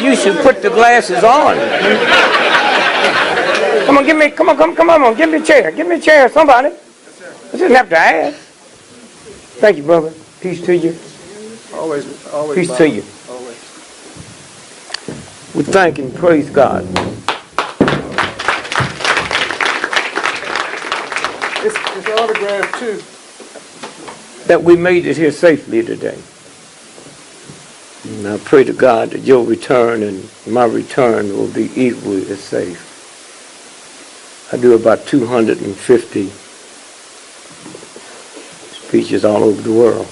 you should put the glasses on. Come on, give me, come on, give me a chair, somebody. I shouldn't have to ask. Thank you, brother. Peace to you. Always. Peace to you. Always. We thank and praise God. It's autographed too. That we made it here safely today. And I pray to God that your return and my return will be equally as safe. I do about 250 speeches all over the world.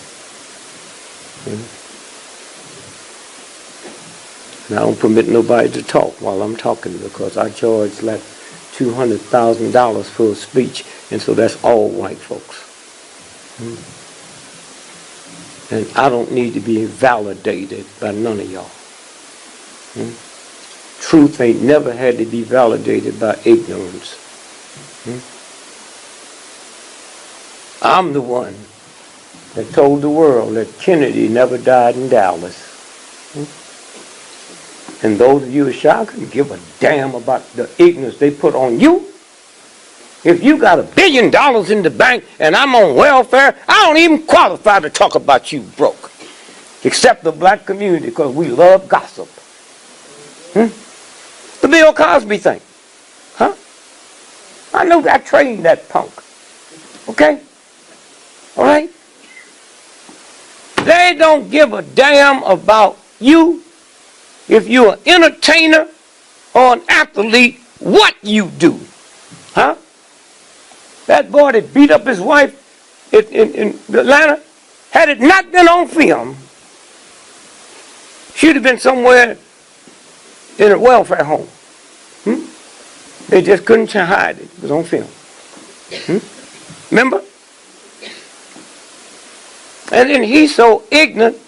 And I don't permit nobody to talk while I'm talking because I charge like $200,000 for a speech, and so that's all white folks. And I don't need to be validated by none of y'all. Truth ain't never had to be validated by ignorance. I'm the one that told the world that Kennedy never died in Dallas. And those of you who shy couldn't give a damn about the ignorance they put on you. If you got $1 billion in the bank and I'm on welfare, I don't even qualify to talk about you broke. Except the black community, because we love gossip. The Bill Cosby thing. I know I trained that punk. Okay? All right? They don't give a damn about you if you're an entertainer or an athlete, what you do. That boy that beat up his wife in Atlanta, had it not been on film, she'd have been somewhere in a welfare home. They just couldn't hide it. It was on film. Remember? And then he's so ignorant,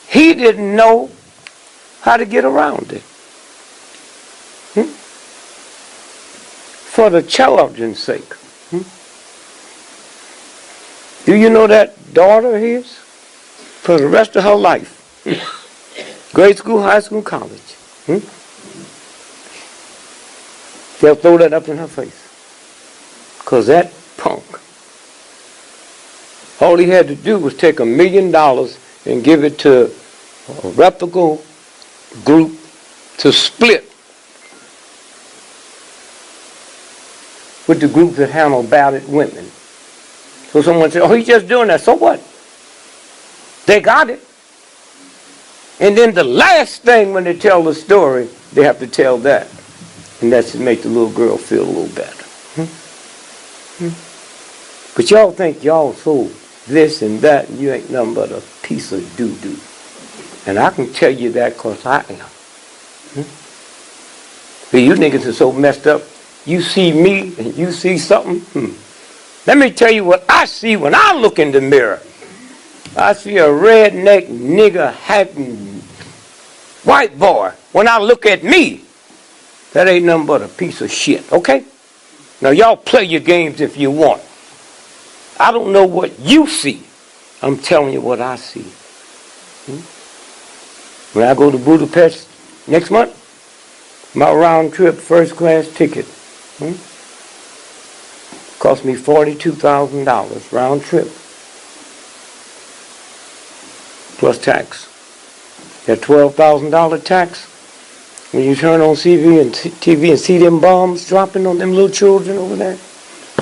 he didn't know how to get around it. For the children's sake. Do you know that daughter of his? For the rest of her life. Grade school, high school, college. They'll throw that up in her face. Because that punk, all he had to do was take $1 million and give it to a reputable group to split with the group that handle battered women. So someone said, oh, he's just doing that. So what? They got it. And then the last thing when they tell the story, they have to tell that. And that's to make the little girl feel a little better. But y'all think y'all so this and that, and you ain't nothing but a piece of doo-doo. And I can tell you that because I am. But you niggas are so messed up. You see me and you see something. Let me tell you what I see when I look in the mirror. I see a redneck nigger hacking white boy. When I look at me, that ain't nothing but a piece of shit, okay? Now y'all play your games if you want. I don't know what you see. I'm telling you what I see. When I go to Budapest next month, my round trip first class ticket cost me $42,000 round trip. Plus tax. That $12,000 tax, when you turn on TV and see them bombs dropping on them little children over there,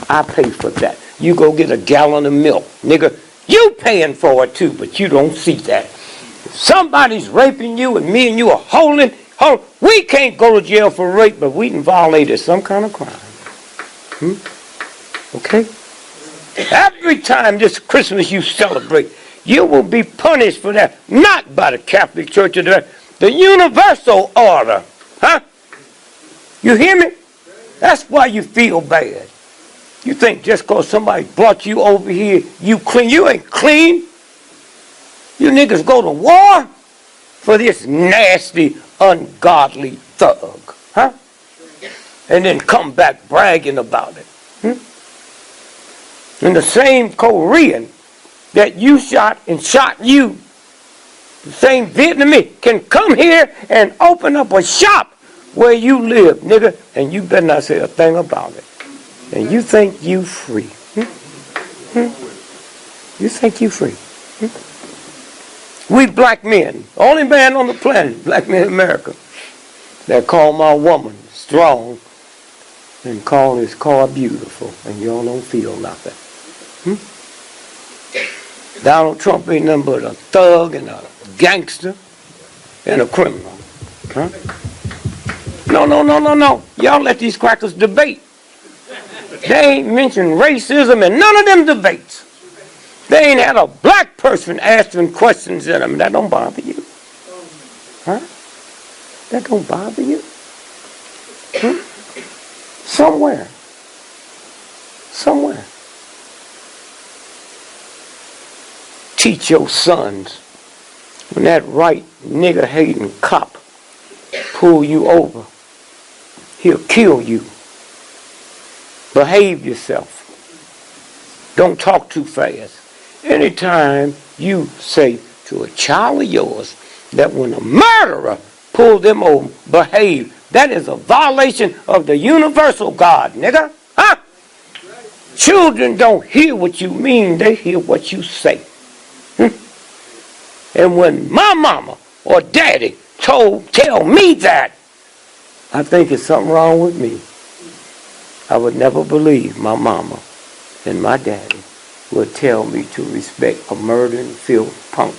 I pay for that. You go get a gallon of milk. Nigga, you paying for it too, but you don't see that. If somebody's raping you and me and you are holding, we can't go to jail for rape, but we can violate some kind of crime. Okay? Every time this Christmas you celebrate, you will be punished for that. Not by the Catholic Church or the universal order. You hear me? That's why you feel bad. You think just because somebody brought you over here, you clean. You ain't clean. You niggas go to war for this nasty, ungodly thug. And then come back bragging about it. And the same Korean that you shot and shot you the same Vietnamese can come here and open up a shop where you live, nigga, and you better not say a thing about it. And you think you free. You think you free. We black men, only man on the planet, black men in America, that call my woman strong and call his car beautiful, and y'all don't feel nothing. Donald Trump ain't nothing but a thug and a gangster and a criminal. Huh? No. Y'all let these crackers debate. They ain't mentioned racism in none of them debates. They ain't had a black person asking questions in them. That don't bother you. Huh? That don't bother you. Somewhere. Teach your sons when that right nigger hating cop pull you over, he'll kill you. Behave yourself. Don't talk too fast. Anytime you say to a child of yours that when a murderer pulled them over, behave, that is a violation of the universal God, nigga. Huh? Children don't hear what you mean, they hear what you say. And when my mama or daddy tell me that, I think it's something wrong with me. I would never believe my mama and my daddy would tell me to respect a murdering filth punk.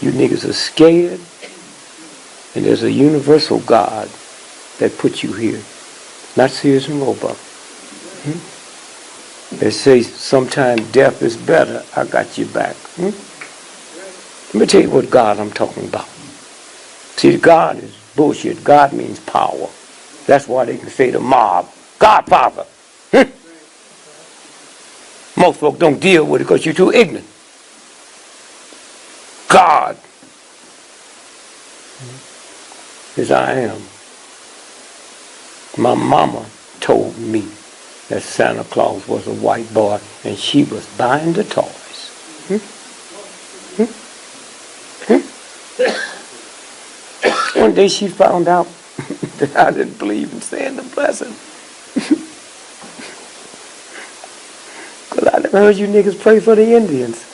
You niggas are scared, and there's a universal God that put you here, not Sears and Roebuck. They say sometimes death is better. I got you back. Let me tell you what God I'm talking about. See, God is bullshit. God means power. That's why they can say the mob, Godfather. Most folks don't deal with it because you're too ignorant. God is I am. My mama told me that Santa Claus was a white boy and she was buying the toys. One day she found out that I didn't believe in saying the blessing. Because I never heard you niggas pray for the Indians.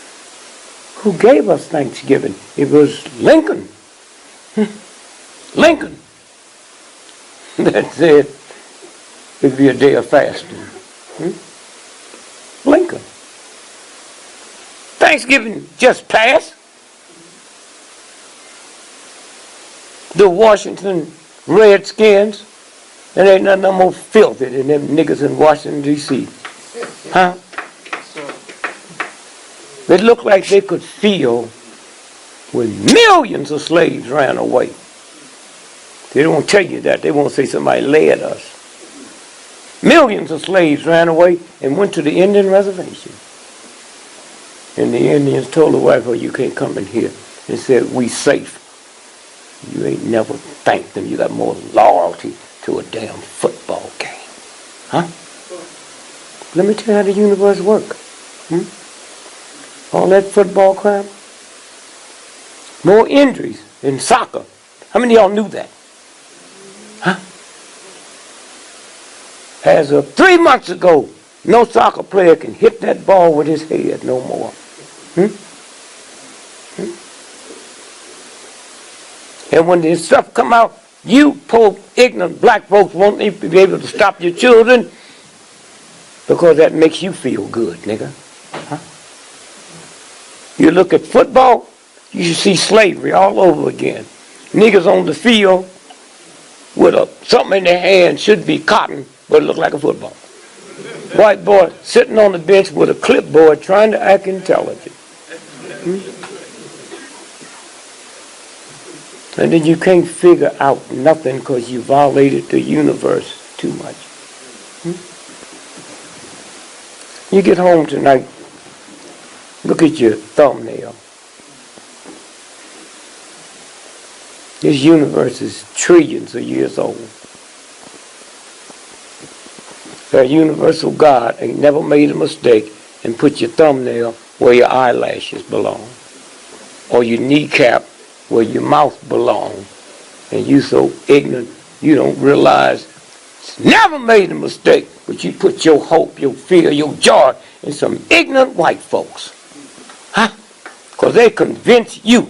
Who gave us Thanksgiving? It was Lincoln. Lincoln. That said it'd be a day of fasting. Lincoln. Thanksgiving just passed. The Washington Redskins, there ain't nothing no more filthy than them niggas in Washington, D.C. Huh? They looked like they could feel when millions of slaves ran away. They don't tell you that. They won't say somebody led us. Millions of slaves ran away and went to the Indian reservation. And the Indians told the white boy, you can't come in here. And said, we safe. You ain't never thanked them. You got more loyalty to a damn football game. Huh? Let me tell you how the universe works. All that football crap. More injuries in soccer. How many of y'all knew that? Huh? As of 3 months ago, no soccer player can hit that ball with his head no more. And when this stuff come out, you poor ignorant black folks won't even be able to stop your children because that makes you feel good, nigga. Huh? You look at football, you see slavery all over again. Niggas on the field with something in their hand, should be cotton, but it look like a football. White boy sitting on the bench with a clipboard trying to act intelligent. And then you can't figure out nothing because you violated the universe too much. You get home tonight, look at your thumbnail. This universe is trillions of years old. That universal God ain't never made a mistake and put your thumbnail where your eyelashes belong. or your kneecap where your mouth belongs. And you so ignorant, you don't realize it's never made a mistake, but you put your hope, your fear, your joy in some ignorant white folks. Huh? Because they convince you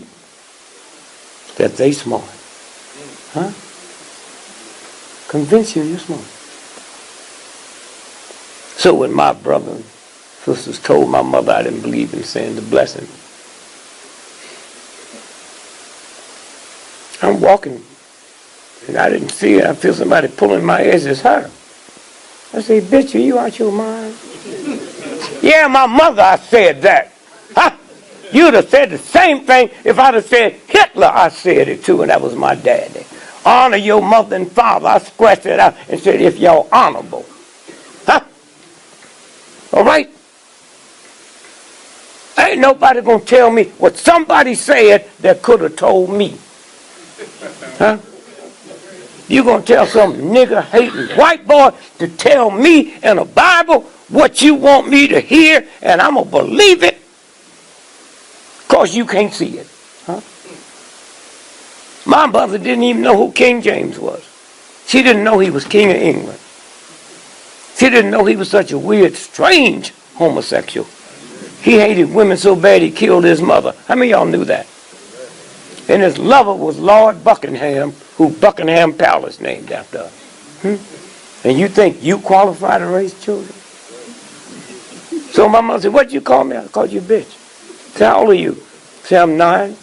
that they smart. Huh? Convince you you're smart. So when my brothers and sisters told my mother I didn't believe in saying the blessing, I'm walking and I didn't see it. I feel somebody pulling my ears. It's her. I say, bitch, are you out your mind? Yeah, my mother, I said that. Huh? You'd have said the same thing if I'd have said Hitler. I said it too, and that was my daddy. Honor your mother and father. I scratched it out and said, if y'all honorable. Huh? All right? Ain't nobody going to tell me what somebody said that could have told me. Huh? You going to tell some nigger-hating white boy to tell me in a Bible what you want me to hear, and I'm going to believe it because you can't see it. Huh? My mother didn't even know who King James was. She didn't know he was King of England. She didn't know he was such a weird, strange homosexual. He hated women so bad he killed his mother. How many of y'all knew that? And his lover was Lord Buckingham, who Buckingham Palace named after. And you think you qualify to raise children? So my mother said, what'd you call me? I called you a bitch. I said, how old are you? I said, I'm 9.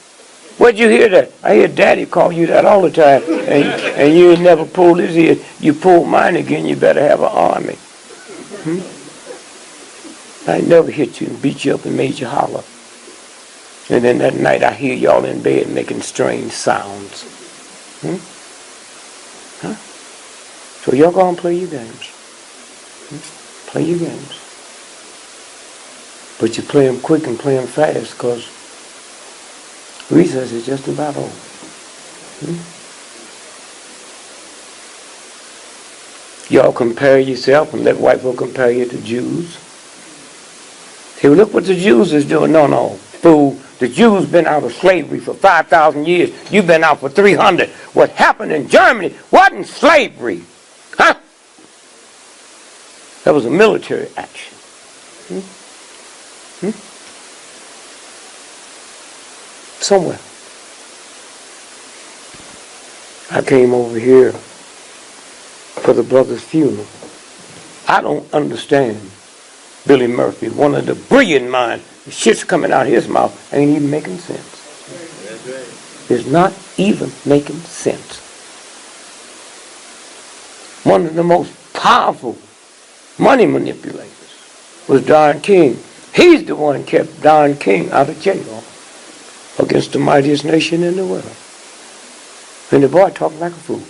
Where'd you hear that? I hear Daddy call you that all the time. And you ain't never pulled his ear. You pulled mine again, you better have an army. I never hit you and beat you up and made you holler. And then that night I hear y'all in bed making strange sounds. Huh? So y'all go and play your games. Play your games. But you play them quick and play them fast because recess is just about over. Y'all compare yourself and let white folk compare you to Jews. Hey, well, look what the Jews is doing. No, fool. The Jews been out of slavery for 5,000 years. You've been out for 300. What happened in Germany wasn't slavery. Huh? That was a military action. Somewhere. I came over here for the brother's funeral. I don't understand Billy Murphy, one of the brilliant minds. The shit's coming out of his mouth ain't even making sense. It's not even making sense. One of the most powerful money manipulators was Don King. He's the one who kept Don King out of jail against the mightiest nation in the world. And the boy talked like a fool.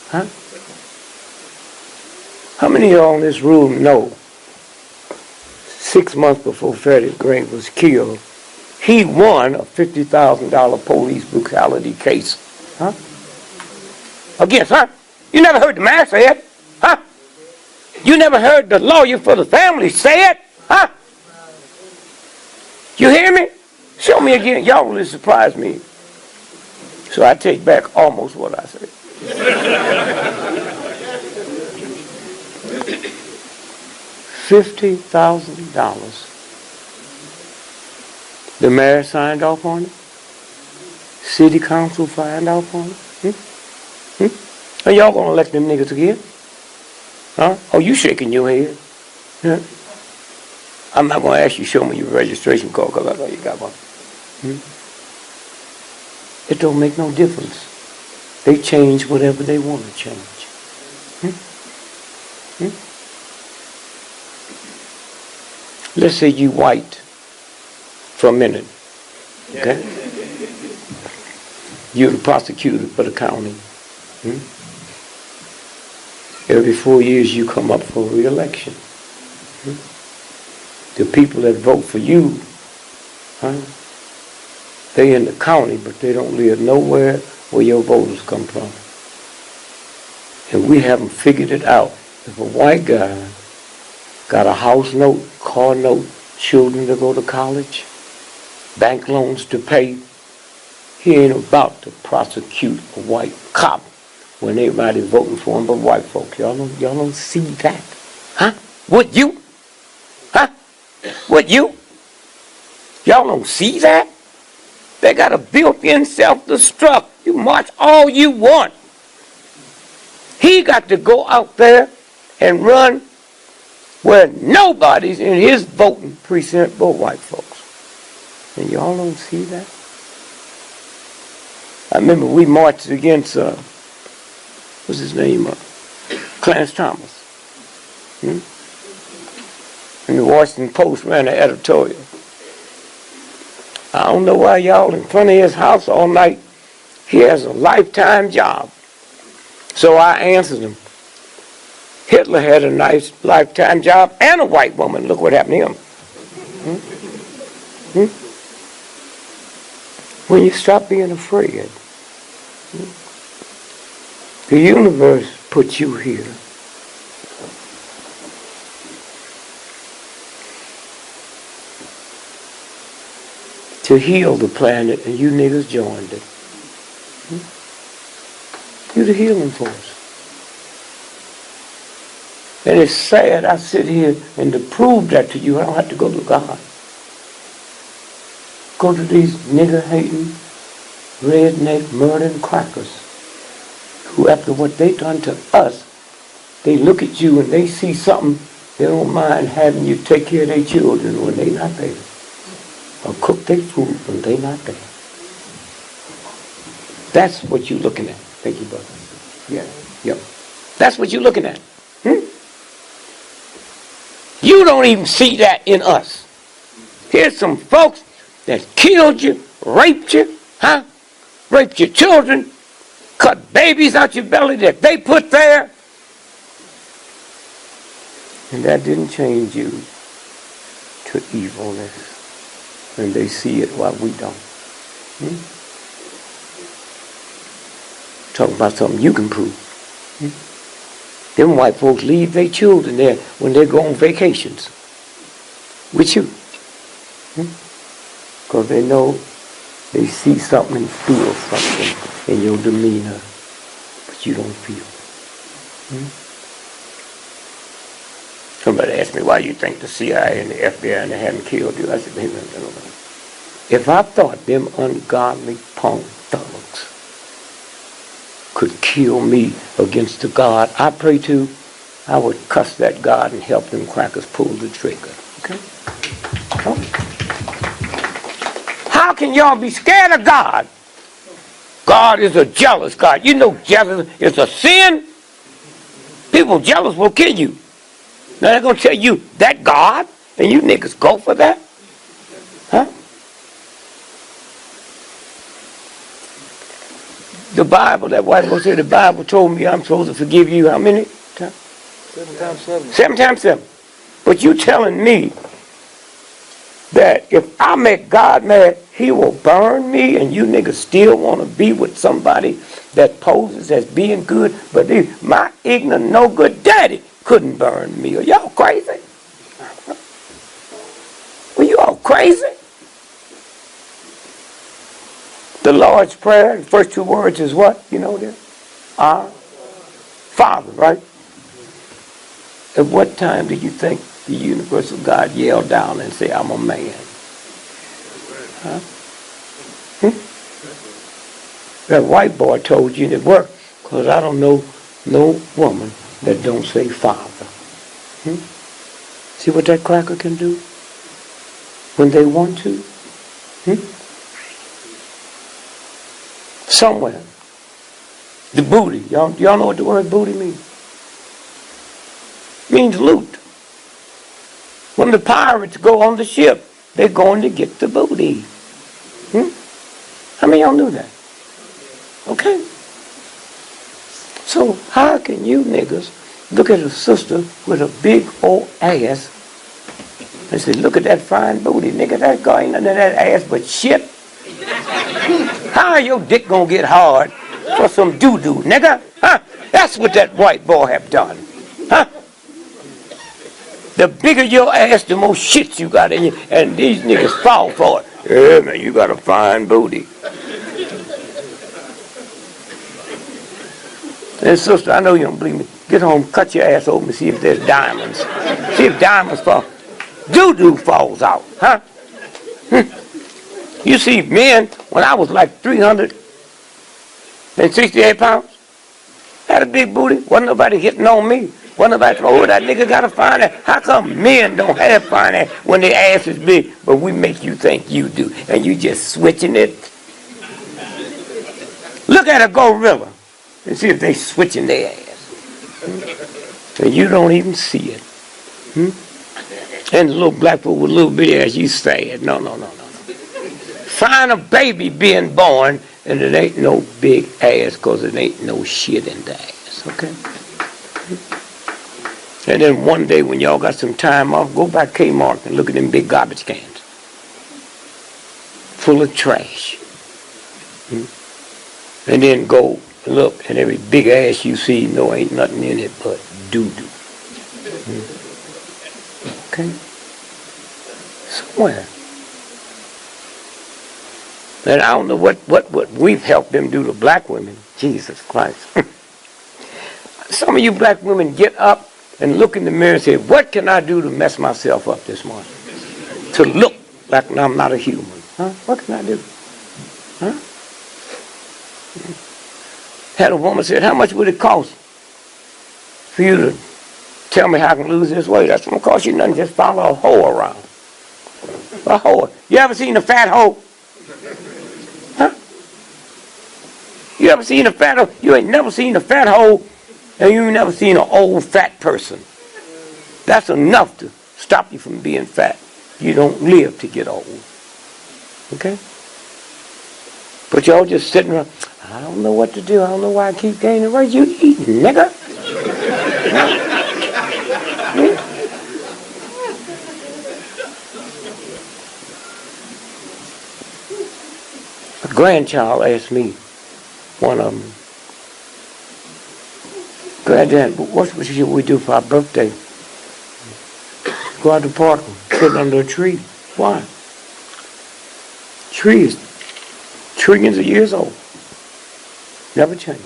Huh? How many of y'all in this room know 6 months before Freddie Gray was killed, he won a $50,000 police brutality case? Huh? Against, huh? You never heard the man say it? Huh? You never heard the lawyer for the family say it? Huh? You hear me? Show me again. Y'all really surprised me. So I take back almost what I said. $50,000. The mayor signed off on it. City council signed off on it. Are y'all gonna elect them niggas again? Huh? Oh, you shaking your head? Yeah. I'm not gonna ask you show me your registration card because I know you got one. It don't make no difference. They change whatever they want to change. Let's say you white for a minute. Okay? You're the prosecutor for the county. Every 4 years you come up for re-election. The people that vote for you, they in the county, but they don't live nowhere where your voters come from. And we haven't figured it out. If a white guy got a house note, car note, children to go to college, bank loans to pay. He ain't about to prosecute a white cop when everybody voting for him but white folk. Y'all don't see that. Huh? Would you? Huh? Would you? Y'all don't see that? They got a built-in self-destruct. You march all you want. He got to go out there and run where nobody's in his voting precinct but white folks. And y'all don't see that? I remember we marched against, what's his name? Clarence Thomas. And the Washington Post ran an editorial. I don't know why y'all in front of his house all night. He has a lifetime job. So I answered him. Hitler had a nice lifetime job and a white woman. Look what happened to him. When you stop being afraid, the universe put you here. To heal the planet, and you niggas joined it. You're the healing force. And it's sad I sit here and to prove that to you, I don't have to go to God. Go to these nigger-hating, redneck, murdering crackers who, after what they done to us, they look at you and they see something, they don't mind having you take care of their children when they not there. Or cook their food when they not there. That's what you're looking at. Thank you, brother. Yeah, yep. That's what you're looking at. You don't even see that in us. Here's some folks that killed you, raped you, raped your children, cut babies out your belly that they put there. And that didn't change you to evilness. And they see it while we don't. Talking about something you can prove. Them white folks leave their children there when they go on vacations with you. Because they know they see something and feel something in your demeanor, but you don't feel. Somebody asked me, why you think the CIA and the FBI and they haven't killed you? I said, if I thought them ungodly punk thugs could kill me against the God I pray to, I would cuss that God and help them crackers pull the trigger. Okay? How can y'all be scared of God? God is a jealous God. You know jealous is a sin. People jealous will kill you. Now they're going to tell you that God, and you niggas go for that? Huh? The Bible, that white boy said, the Bible told me I'm supposed to forgive you how many times? 7 times 7. 7 times 7. But you telling me that if I make God mad, he will burn me, and you niggas still want to be with somebody that poses as being good, but my ignorant, no good daddy couldn't burn me. Are y'all crazy? Were you all crazy? The Lord's Prayer, the first 2 words is what? You know that? Our Father, right? At what time do you think the universal God yelled down and said, I'm a man? Huh? That white boy told you it worked, because I don't know no woman that don't say Father. See what that cracker can do when they want to? Somewhere. The booty. Y'all know what the word booty means? It means loot. When the pirates go on the ship, they're going to get the booty. How many of y'all knew that? Okay. So how can you niggas look at a sister with a big old ass and say, look at that fine booty, nigga, that guy ain't under that ass but shit? How your dick gonna get hard for some doo-doo, nigga? Huh? That's what that white boy have done. Huh? The bigger your ass, the more shit you got in you, and these niggas fall for it. Yeah, man, you got a fine booty. And sister, I know you don't believe me. Get home, cut your ass open, see if there's diamonds. See if diamonds fall. Doo-doo falls out, huh? You see, men, when I was like 368 pounds, had a big booty, wasn't nobody hitting on me. Wasn't nobody, oh, that nigga got a fine ass. How come men don't have fine ass when their ass is big, but we make you think you do, and you just switching it? Look at a gorilla and see if they switching their ass. And you don't even see it. And the little black fool with a little bitty ass, you sad. No. Find a baby being born, and it ain't no big ass because it ain't no shit in the ass, okay? And then one day when y'all got some time off, go by Kmart and look at them big garbage cans full of trash. And then go and look, and every big ass you see, no, ain't nothing in it but doo-doo. Okay? Somewhere. And I don't know what we've helped them do to black women. Jesus Christ. Some of you black women get up and look in the mirror and say, what can I do to mess myself up this morning? To look like I'm not a human. Huh? What can I do? Huh? Had a woman said, how much would it cost for you to tell me how I can lose this weight? That's going to cost you nothing. Just follow a hoe around. A hoe. You ever seen a fat hoe? Huh? You ever seen a fat hoe? You ain't never seen a fat hoe, and you ain't never seen an old fat person. That's enough to stop you from being fat. You don't live to get old. Okay? But y'all just sitting around, I don't know what to do. I don't know why I keep gaining weight. You eating, nigga. A grandchild asked me, one of them, Granddad, what should we do for our birthday? Go out to the park and sit under a tree. Why? Tree is trillions of years old. Never changed.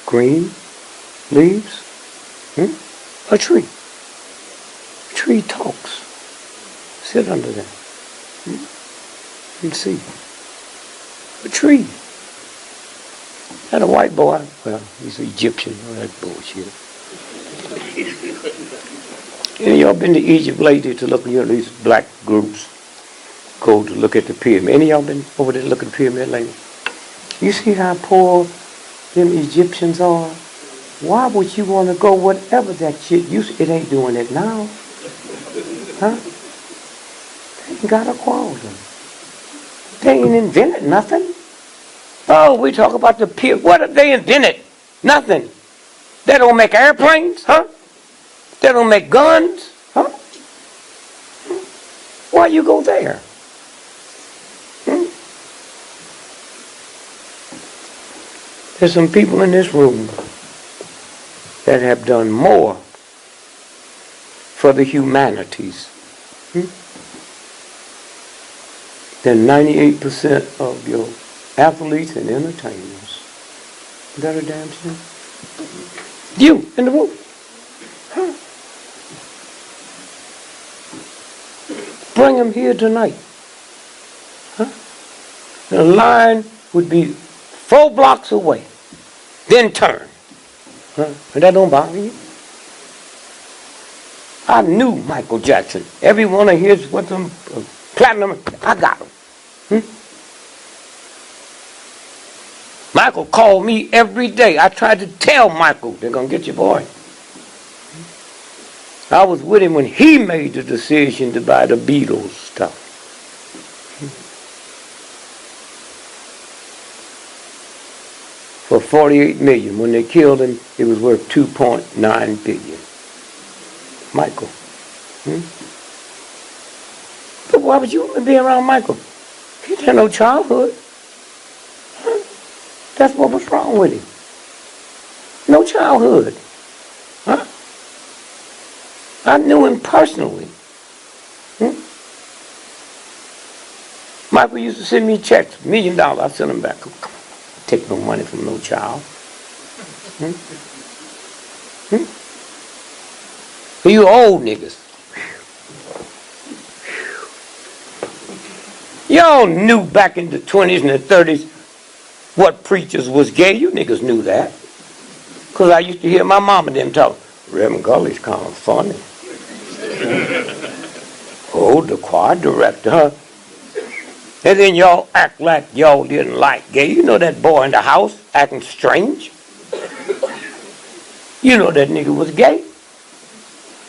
Green leaves. A tree. A tree talks. Sit under that. And see. A tree. Had a white boy. Well, he's an Egyptian. Oh, that bullshit. Any of y'all been to Egypt lately to look at these black groups? Go to look at the pyramid. Any of y'all been over there to look at the pyramid lately? You see how poor them Egyptians are? Why would you want to go whatever that shit it ain't doing it now? Huh? They ain't got a quarter. They ain't invented nothing. Oh, we talk about the pyramid. What have they invented? Nothing. They don't make airplanes, huh? They don't make guns, huh? Why you go there? There's some people in this room that have done more for the humanities than 98% of your athletes and entertainers. Is that a damn shame? You in the room. Huh? Bring them here tonight. Huh? The line would be 4 blocks away. Then turn. Huh? And that don't bother you? I knew Michael Jackson. Every one of his with them platinum, I got him. Michael called me every day. I tried to tell Michael, they're going to get your boy. I was with him when he made the decision to buy the Beatles stuff. For $48 million. When they killed him, it was worth $2.9 billion. Michael. But why would you want to be around Michael? He had no childhood. That's what was wrong with him. No childhood. Huh? I knew him personally. Michael used to send me checks, $1 million. I sent him back. Come on, take no money from no child. Hmm? Hmm? You old niggas. Y'all knew back in the 20s and the 30s what preachers was gay. You niggas knew that. Because I used to hear my mom and them talk. Reverend Gully's kind of funny. Oh, the choir director, huh? And then y'all act like y'all didn't like gay. You know that boy in the house acting strange? You know that nigga was gay.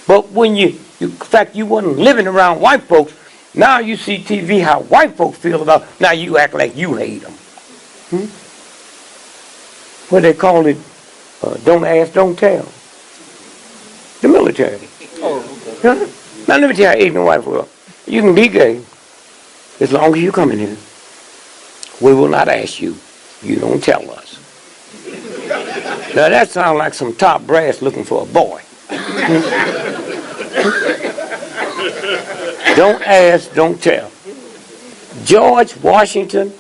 But when in fact, you wasn't living around white folks, now you see TV how white folks feel about, now you act like you hate them. What they call it, don't ask, don't tell. The military. Oh, Huh? Now let me tell you, ignorant white folk, you can be gay as long as you come in here. We will not ask you. You don't tell us. Now that sounds like some top brass looking for a boy. Don't ask, don't tell. George Washington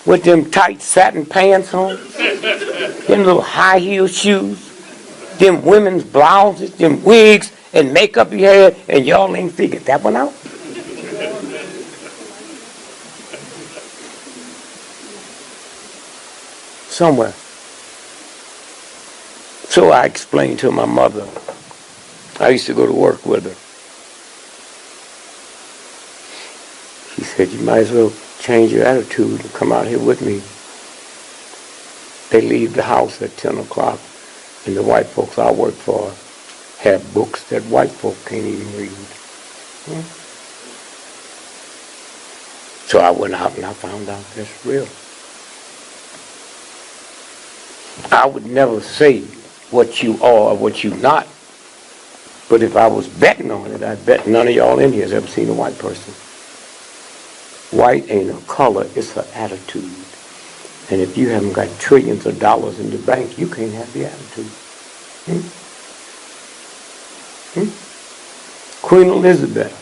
with them tight satin pants on, them little high heel shoes, them women's blouses, them wigs and makeup he had, and y'all ain't figured that one out? Somewhere. So I explained to my mother. I used to go to work with her. She said, you might as well change your attitude and come out here with me. They leave the house at 10 o'clock, and the white folks I work for have books that white folk can't even read. So I went out and I found out that's real. I would never say what you are or what you not, but if I was betting on it, I'd bet none of y'all in here has ever seen a white person. White ain't a color, it's an attitude. And if you haven't got trillions of dollars in the bank, you can't have the attitude. Queen Elizabeth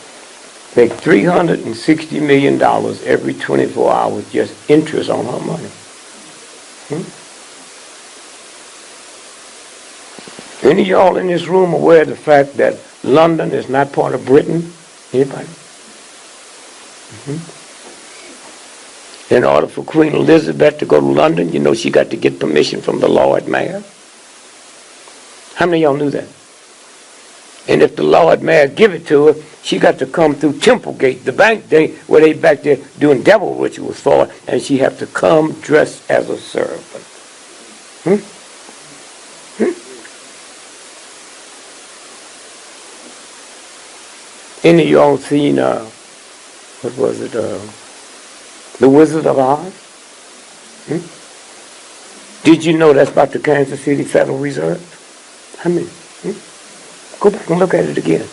paid $360 million every 24 hours just interest on her money. Any of y'all in this room aware of the fact that London is not part of Britain? Anybody? In order for Queen Elizabeth to go to London, you know she got to get permission from the Lord Mayor. How many of y'all knew that? And if the Lord Mayor give it to her, she got to come through Templegate, the bank where they back there doing devil rituals for her, and she have to come dressed as a servant. Any of y'all seen, what was it, The Wizard of Oz? Did you know that's about the Kansas City Federal Reserve? How many? Go back and look at it again.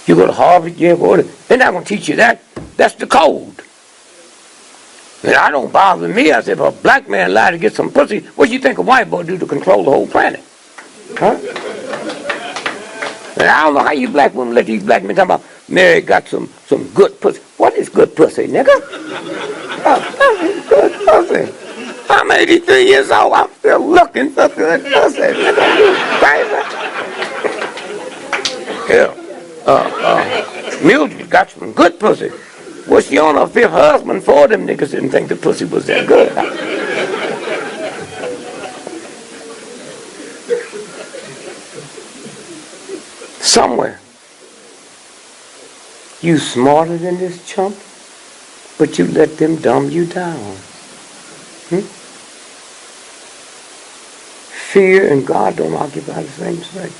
You go to Harvard, Yale, they're not going to teach you that. That's the code. And I don't bother me. I said, if a black man lied to get some pussy, what do you think a white boy do to control the whole planet? And I don't know how you black women let these black men talk about Mary got some good pussy. What is good pussy, nigga? Good pussy. I'm 83 years old. I'm still looking for good pussy. Nigga, you crazy? Yeah. Mildred got some good pussy. Was she on her fifth husband? Four of them niggas didn't think the pussy was that good. Somewhere. You smarter than this chump, but you let them dumb you down. Fear and God don't occupy the same space.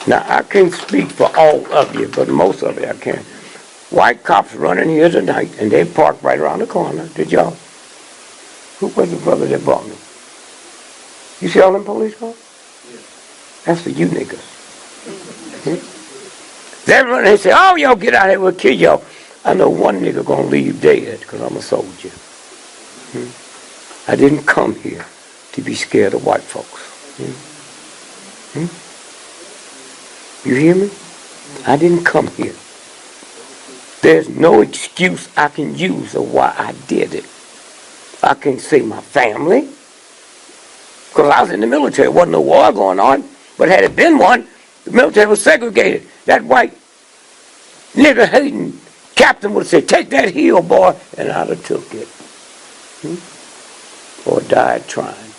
Now, I can't speak for all of you, but most of you I can. White cops running here tonight, and they parked right around the corner. Did y'all? Who was the brother that bought me? You see all them police cars? That's for you niggas. They run and they say, oh, y'all get out here, we'll kill y'all. I know one nigga gonna leave dead because I'm a soldier. I didn't come here to be scared of white folks. You hear me? I didn't come here There's no excuse I can use of why I did it. I can't say my family, because I was in the military. There wasn't no war going on. But had it been one, the military was segregated. That white nigger hating captain would say, take that heel, boy, and I'd have took it. Or died trying.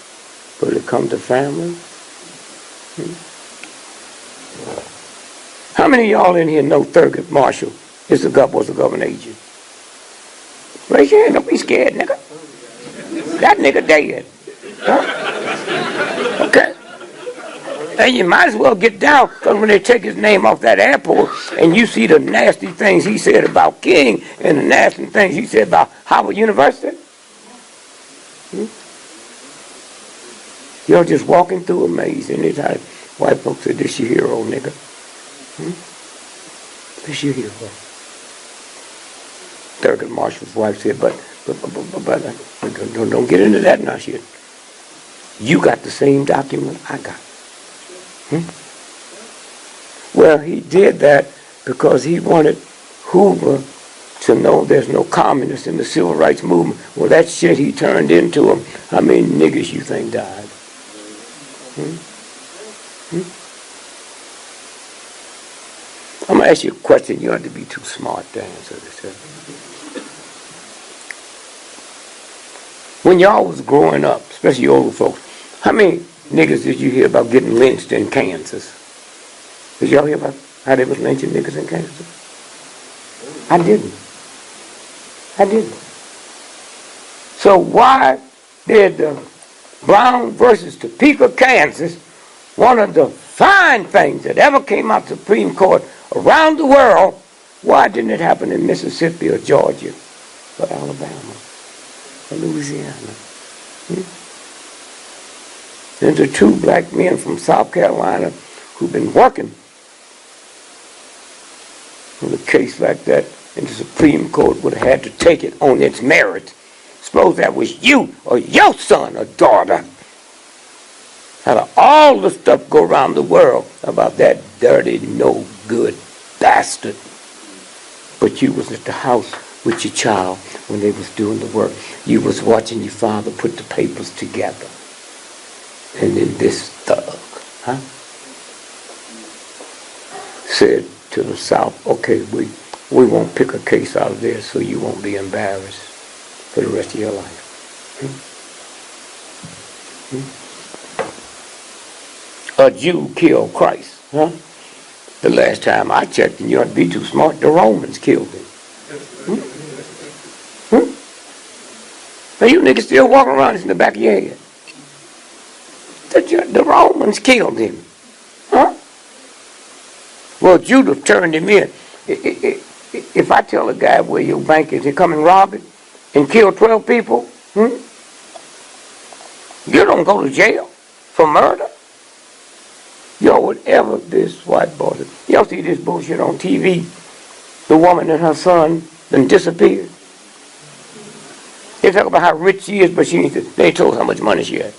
But it come to family. How many of y'all in here know Thurgood Marshall was a government agent? Raise your hand, don't be scared, nigga. That nigga dead. Huh? Okay. And you might as well get down, because when they take his name off that airport and you see the nasty things he said about King and the nasty things he said about Howard University, you're just walking through a maze. Anytime white folks say, this your hero, nigga. This your hero. Thurgood Marshall's wife said, but don't get into that now shit. You got the same document I got. Well, he did that because he wanted Hoover to know there's no communists in the civil rights movement. Well, that shit he turned into him. How many niggas you think died? I'm going to ask you a question. You don't have to be too smart to answer this. When y'all was growing up, especially you older folks, how many niggas did you hear about getting lynched in Kansas? Did y'all hear about how they was lynching niggas in Kansas? I didn't. So why did Brown versus Topeka, Kansas, one of the fine things that ever came out of the Supreme Court around the world, why didn't it happen in Mississippi or Georgia or Alabama or Louisiana? Then the two black men from South Carolina who've been working on a case like that, and the Supreme Court would have had to take it on its merits. Suppose that was you or your son or daughter. Out of all the stuff go around the world about that dirty, no good bastard. But you was at the house with your child when they was doing the work. You was watching your father put the papers together. And then this thug, said to the South, okay, we won't pick a case out of there so you won't be embarrassed for the rest of your life. A Jew killed Christ. The last time I checked, and you ought to be too smart, the Romans killed him. Now you niggas still walking around this in the back of your head. The Romans killed him. Well, Judah turned him in. If I tell a guy where your bank is, he come and rob it and kill 12 people, you don't go to jail for murder. Yo, whatever this white boy did. Y'all see this bullshit on TV? The woman and her son then disappeared. They talk about how rich she is, but they told how much money she had.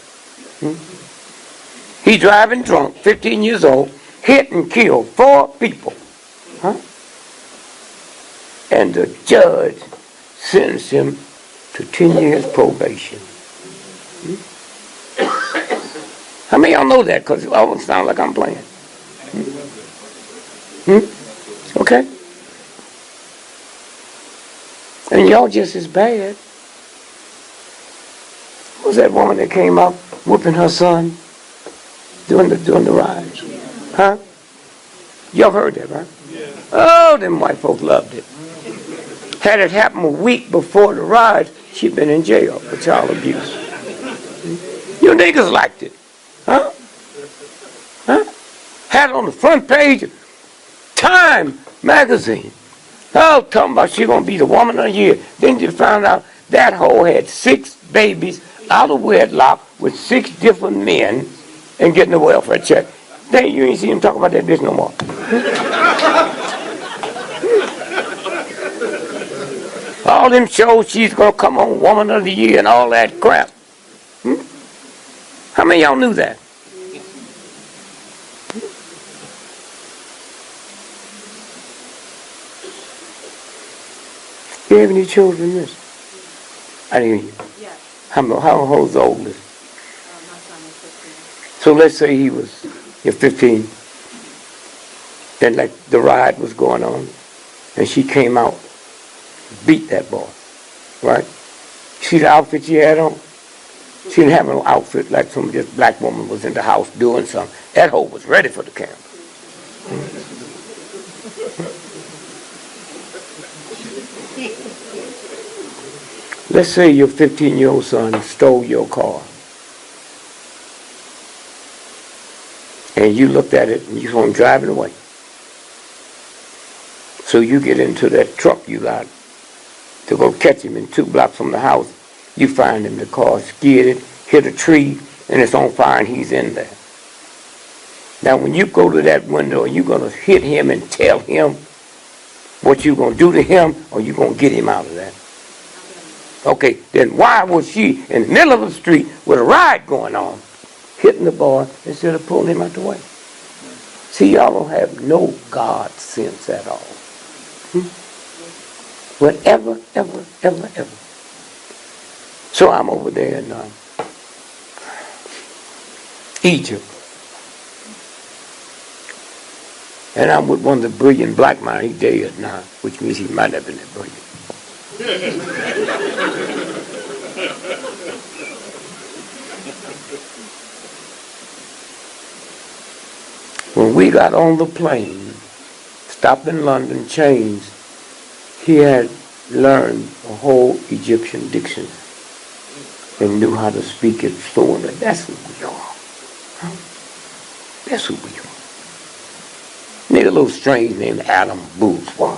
He driving drunk, 15 years old, hit and killed 4 people. And the judge sentenced him to 10 years probation. How many of y'all know that? Because it always sounds like I'm playing. Okay? And y'all just as bad. Who was that woman that came up whooping her son during the riots? Y'all heard that, right? Yeah. Oh, them white folks loved it. Had it happened a week before the riots, she'd been in jail for child abuse. You niggas liked it. Had it on the front page of Time magazine. Oh, talking about she gonna be the woman of the year. Then you found out that hoe had 6 babies out of wedlock with 6 different men and getting a welfare check. Then you ain't see him talk about that bitch no more. All them shows she's gonna come on woman of the year and all that crap. How many of y'all knew that? You have any children, miss? I didn't hear you. Yes. How old's the oldest? My son is 15. So let's say you're 15. Then like the ride was going on, and she came out, beat that boy, right? See the outfit she had on? She didn't have no outfit like some just black woman was in the house doing something. That hoe was ready for the camera. Let's say your 15-year-old son stole your car. And you looked at it and you saw him driving away. So you get into that truck you got to go catch him, and 2 blocks from the house, you find him, the car skidded, hit a tree, and it's on fire and he's in there. Now when you go to that window, are you going to hit him and tell him what you're going to do to him, or you going to get him out of that? Okay, then why was she in the middle of the street with a ride going on, hitting the boy instead of pulling him out the way? See, y'all don't have no God sense at all. Whatever, ever. So I'm over there in Egypt. And I'm with one of the brilliant black men. He's dead now, which means he might have been that brilliant. When we got on the plane, stopped in London, changed, he had learned a whole Egyptian dictionary and knew how to speak it fluently. That's who we are. Huh? That's who we are. Nigga, a little strange named Adam Bourgeois.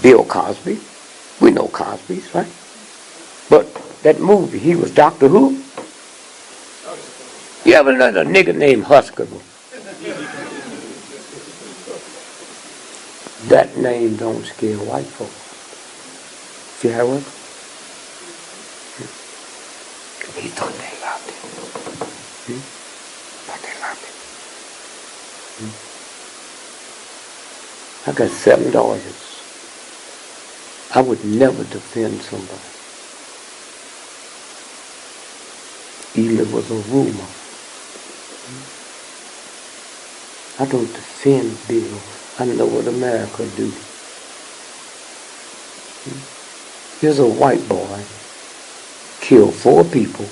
Bill Cosby. We know Cosby's, right? But that movie, he was Doctor Who. You ever heard a nigga named Huxtable? That name don't scare white folks. See how it works? He thought they loved him. Thought they loved him. I got 7 daughters. I would never defend somebody, even if it was a rumor. I don't defend Bill. I know what America do. Here's a white boy, killed 4 people,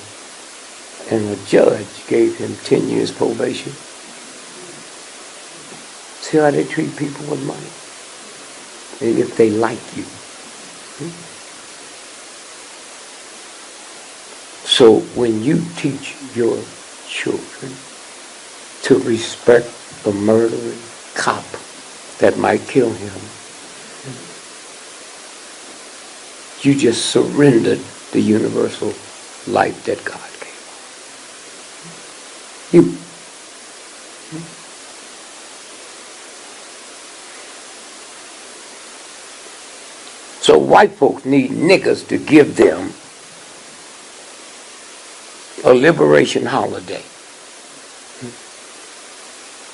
and a judge gave him 10 years probation. See how they treat people with money? And if they like you. So when you teach your children to respect the murdering cop that might kill him, you just surrendered the universal life that God gave you. So white folks need niggas to give them a liberation holiday.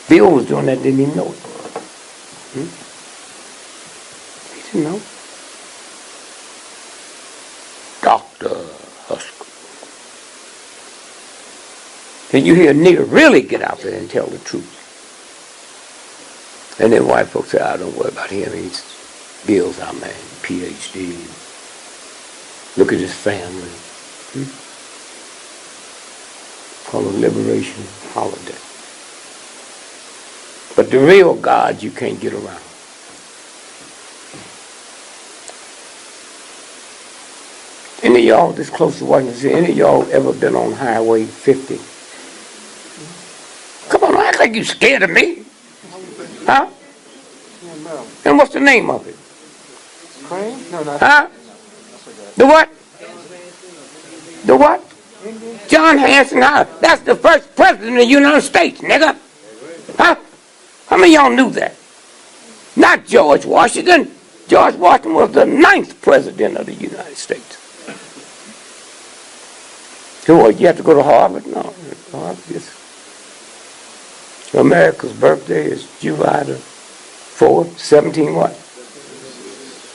Bill was doing that, didn't even know it. He didn't know. Dr. Husker. Can you hear a nigga really get out there and tell the truth? And then white folks say, I don't worry about him. Bill's our man, PhD. Look at his family. Called a liberation holiday. But the real God you can't get around. Any of y'all this close to Washington, any of y'all ever been on Highway 50? Come on, don't act like you scared of me. Huh? No. And what's the name of it? Crane? No, not. Huh? The what? The what? John Hanson Howard. That's the first president of the United States, nigga. Huh? How many of y'all knew that? Not George Washington. George Washington was the 9th president of the United States. So what, you have to go to Harvard? No. Harvard is America's birthday is July the 4, 17 what?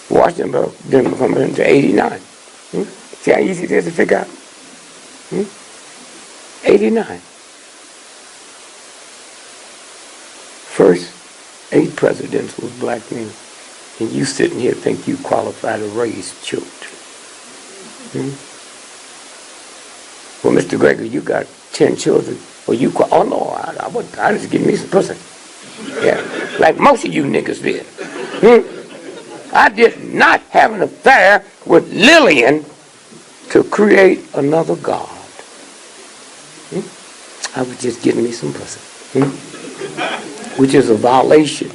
Washington didn't come into 89. See how easy it is to figure out? 89. First 8 presidents was black men. And you sitting here think you qualify to raise children. Well, Mr. Gregory, you got 10 children. Well, oh no, I just give me some pussy. Yeah, like most of you niggas did. I did not have an affair with Lillian to create another God. I was just getting me some pussy. Which is a violation.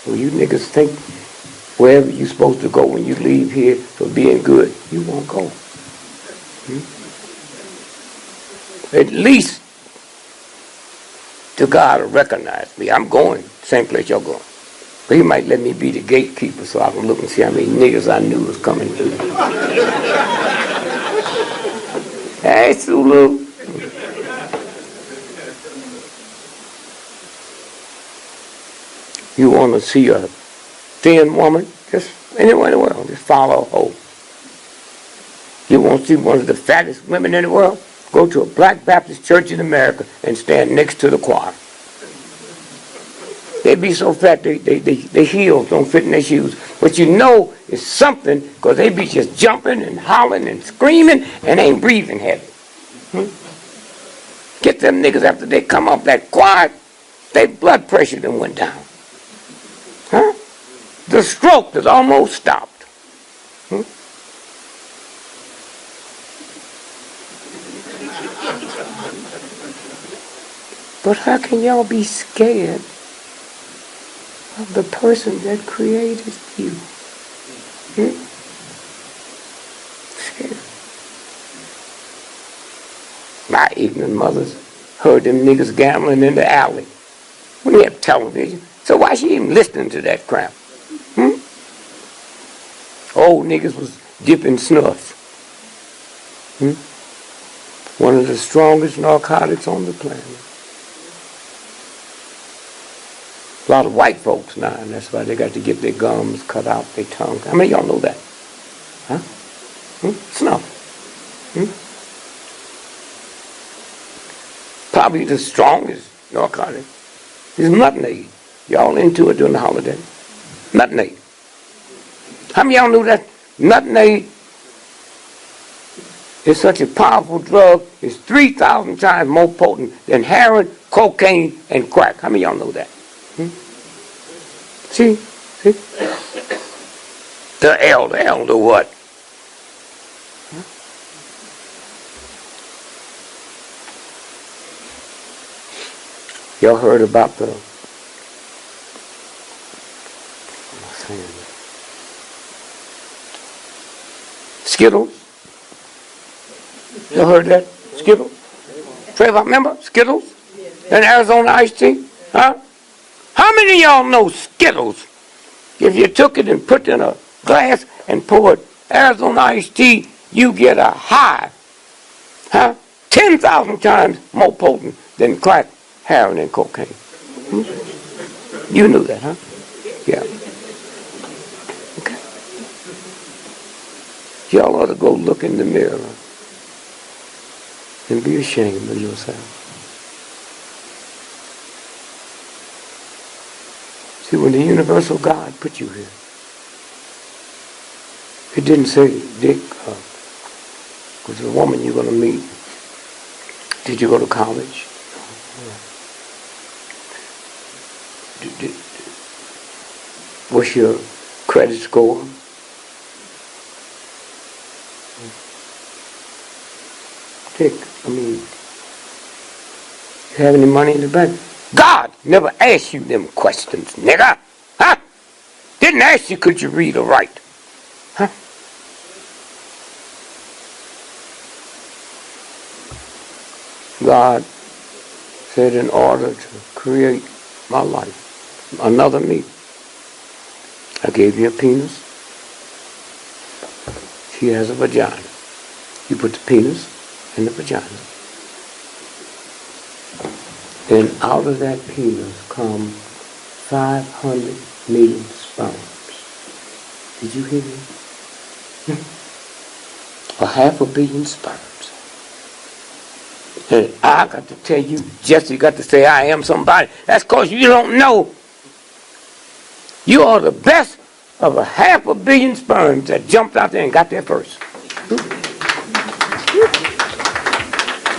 Well, you niggas think wherever you're supposed to go when you leave here for being good, you won't go. At least the God will recognize me. I'm going the same place you're going. But he might let me be the gatekeeper so I can look and see how many niggas I knew was coming through. Hey, Sulu. You want to see a thin woman? Just anywhere in the world, just follow a hoe. You want to see one of the fattest women in the world? Go to a black Baptist church in America and stand next to the choir. They be so fat, their heels don't fit in their shoes. But you know it's something because they be just jumping and hollering and screaming and ain't breathing heavy. Get them niggas after they come off that choir, their blood pressure done went down. Huh? The stroke has almost stopped. But how can y'all be scared of the person that created you? Scared. My ignorant mothers heard them niggas gambling in the alley. We didn't have television. So why she even listening to that crap? Old niggas was dipping snuff. One of the strongest narcotics on the planet. A lot of white folks now, and that's why they got to get their gums cut out, their tongue. How many of y'all know that? Huh? Snuff. Probably the strongest narcotic is nutmeg. Y'all into it during the holiday? Nutmeg. How many of y'all knew that nutmeg is such a powerful drug? It's 3,000 times more potent than heroin, cocaine, and crack. How many of y'all know that? See? The elder what? Y'all heard about the Skittles? You heard that? Skittles? Trevor, remember Skittles? And Arizona iced tea? Huh? How many of y'all know Skittles? If you took it and put it in a glass and poured Arizona iced tea, you get a high. Huh? 10,000 times more potent than crack, heroin, and cocaine. You knew that, huh? Yeah. Okay. Y'all ought to go look in the mirror and be ashamed of yourself. See, when the universal God put you here, it didn't say, Dick, was the woman you're going to meet. Did you go to college? What's your credit score? Dick, you have any money in the bank? God never asked you them questions, nigga. Huh? Didn't ask you could you read or write. Huh? God said in order to create my life, another me, I gave you a penis. She has a vagina. You put the penis in the vagina. And out of that penis come 500 million sperms. Did you hear me? Or 500 million sperms. And I got to tell you, Jesse got to say I am somebody. That's because you don't know. You are the best of 500 million sperms that jumped out there and got there first.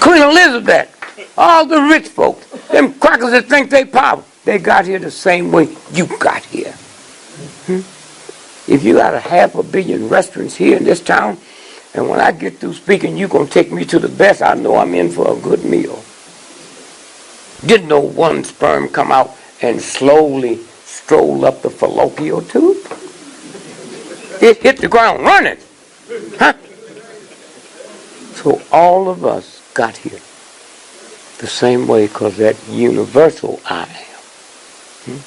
Queen Elizabeth, all the rich folks, them crackers that think they powerful, they got here the same way you got here. If you got 500 million restaurants here in this town, and when I get through speaking, you're going to take me to the best, I know I'm in for a good meal. Didn't no one sperm come out and slowly stroll up the fallopian tube? It hit the ground running. Huh? So all of us got here the same way because that universal I am.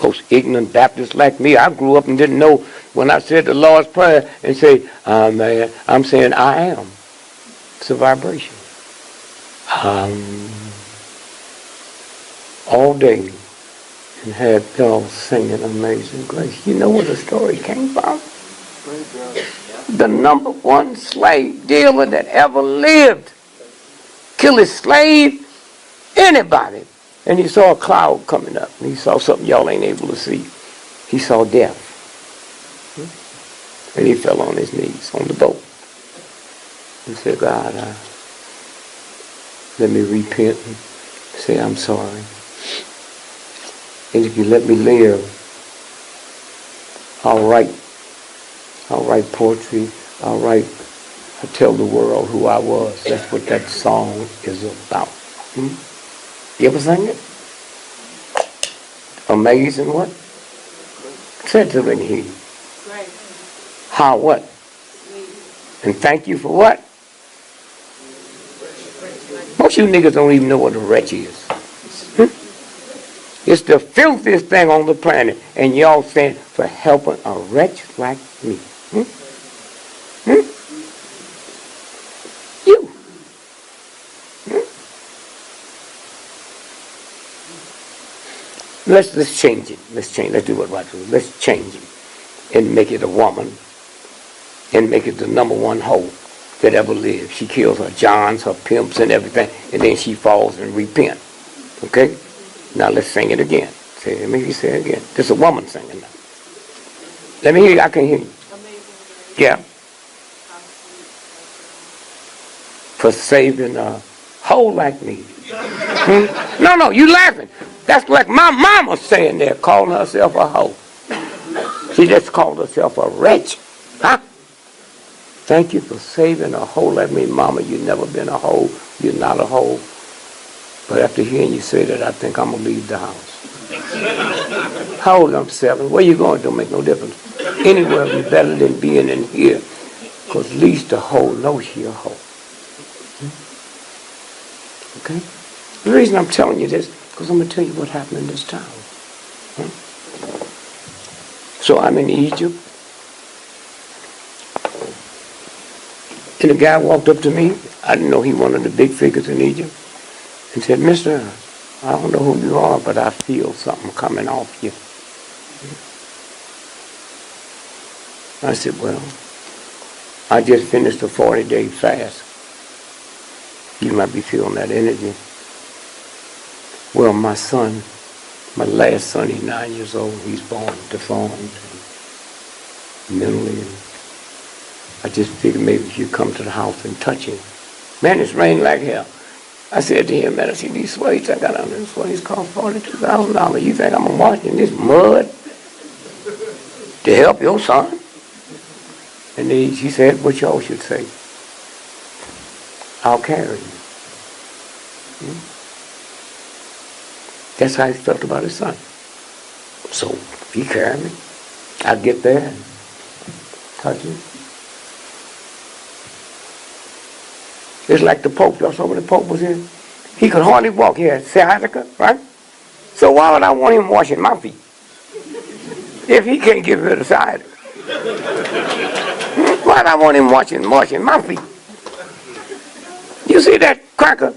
Most ignorant Baptists like me, I grew up and didn't know when I said the Lord's Prayer and say, I'm saying I am. It's a vibration. All day and had y'all singing Amazing Grace. You know where the story came from? The number one slave dealer that ever lived. Kill his slave, anybody. And he saw a cloud coming up. And he saw something y'all ain't able to see. He saw death. And he fell on his knees on the boat. And said, God, let me repent and say I'm sorry. And if you let me live, I'll write poetry. I'll tell the world who I was. That's what that song is about. You ever sing it? Amazing what? Said to me, he. How what? And thank you for what? Most of you niggas don't even know what a wretch is. It's the filthiest thing on the planet. And y'all saying for helping a wretch like me. You. Let's change it. Let's do what right is. Let's change it. And make it a woman. And make it the number one hoe that ever lived. She kills her Johns, her pimps, and everything. And then she falls and repent. Okay? Now let's sing it again. Let me say it again. This is a woman singing now. Let me hear you. I can hear you. Yeah. For saving a hoe like me. No, you laughing. That's like my mama saying there, calling herself a hoe. She just called herself a wretch. Huh? Thank you for saving a hoe like me, mama. You've never been a hoe. You're not a hoe. But after hearing you say that, I think I'm going to leave the house. How old I'm 7. Where you going? Don't make no difference. Anywhere be better than being in here. Because at least the hoe knows she a hoe. Okay? The reason I'm telling you this, because I'm going to tell you what happened in this town. So I'm in Egypt. And the guy walked up to me. I didn't know he one of the big figures in Egypt. And said, Mister, I don't know who you are, but I feel something coming off you. I said, well, I just finished a 40-day fast. You might be feeling that energy. Well, my son, my last son, he's 9 years old. He's born deformed mentally. And I just figured maybe if you come to the house and touch him. Man, it's raining like hell. I said to him, man, I see these suedes I got on this suedes cost $42,000. You think I'm going to wash in this mud to help your son? And he said, what y'all should say. I'll carry you. That's how he felt about his son. So he carried me. I'd get there and touch him. It's like the Pope. Y'all saw when the Pope was here? He could hardly walk. He had sciatica, right? So why would I want him washing my feet if he can't get rid of sciatica? Why would I want him washing my feet? You see that cracker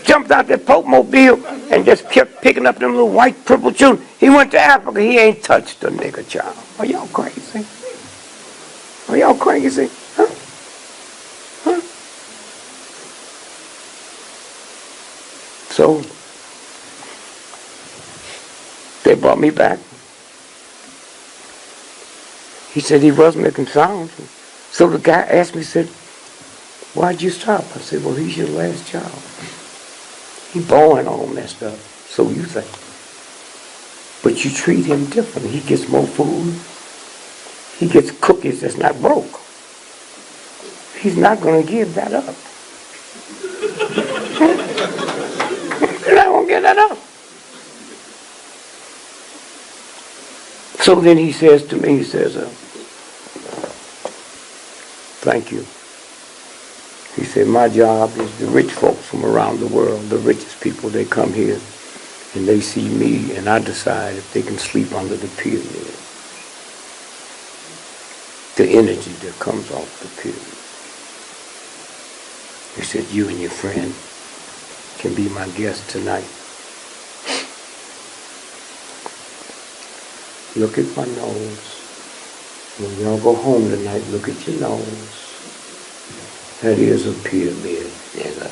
jumped out that Pope Mobile and just kept picking up them little white, purple children. He went to Africa. He ain't touched a nigger child. Are y'all crazy? Are y'all crazy? Huh? Huh? So, they brought me back. He said he was making sounds. So the guy asked me, said, why'd you stop? I said, well, he's your last child. He born all messed up, so you think. But you treat him differently. He gets more food. He gets cookies that's not broke. He's not going to give that up. He's not going to give that up. So then he says to me, he says, thank you. He said, my job is the rich folks from around the world, the richest people, they come here and they see me and I decide if they can sleep under the pyramid. The energy that comes off the pyramid. He said, you and your friend can be my guest tonight. Look at my nose. When y'all go home tonight, look at your nose. That is a pyramid, nigga.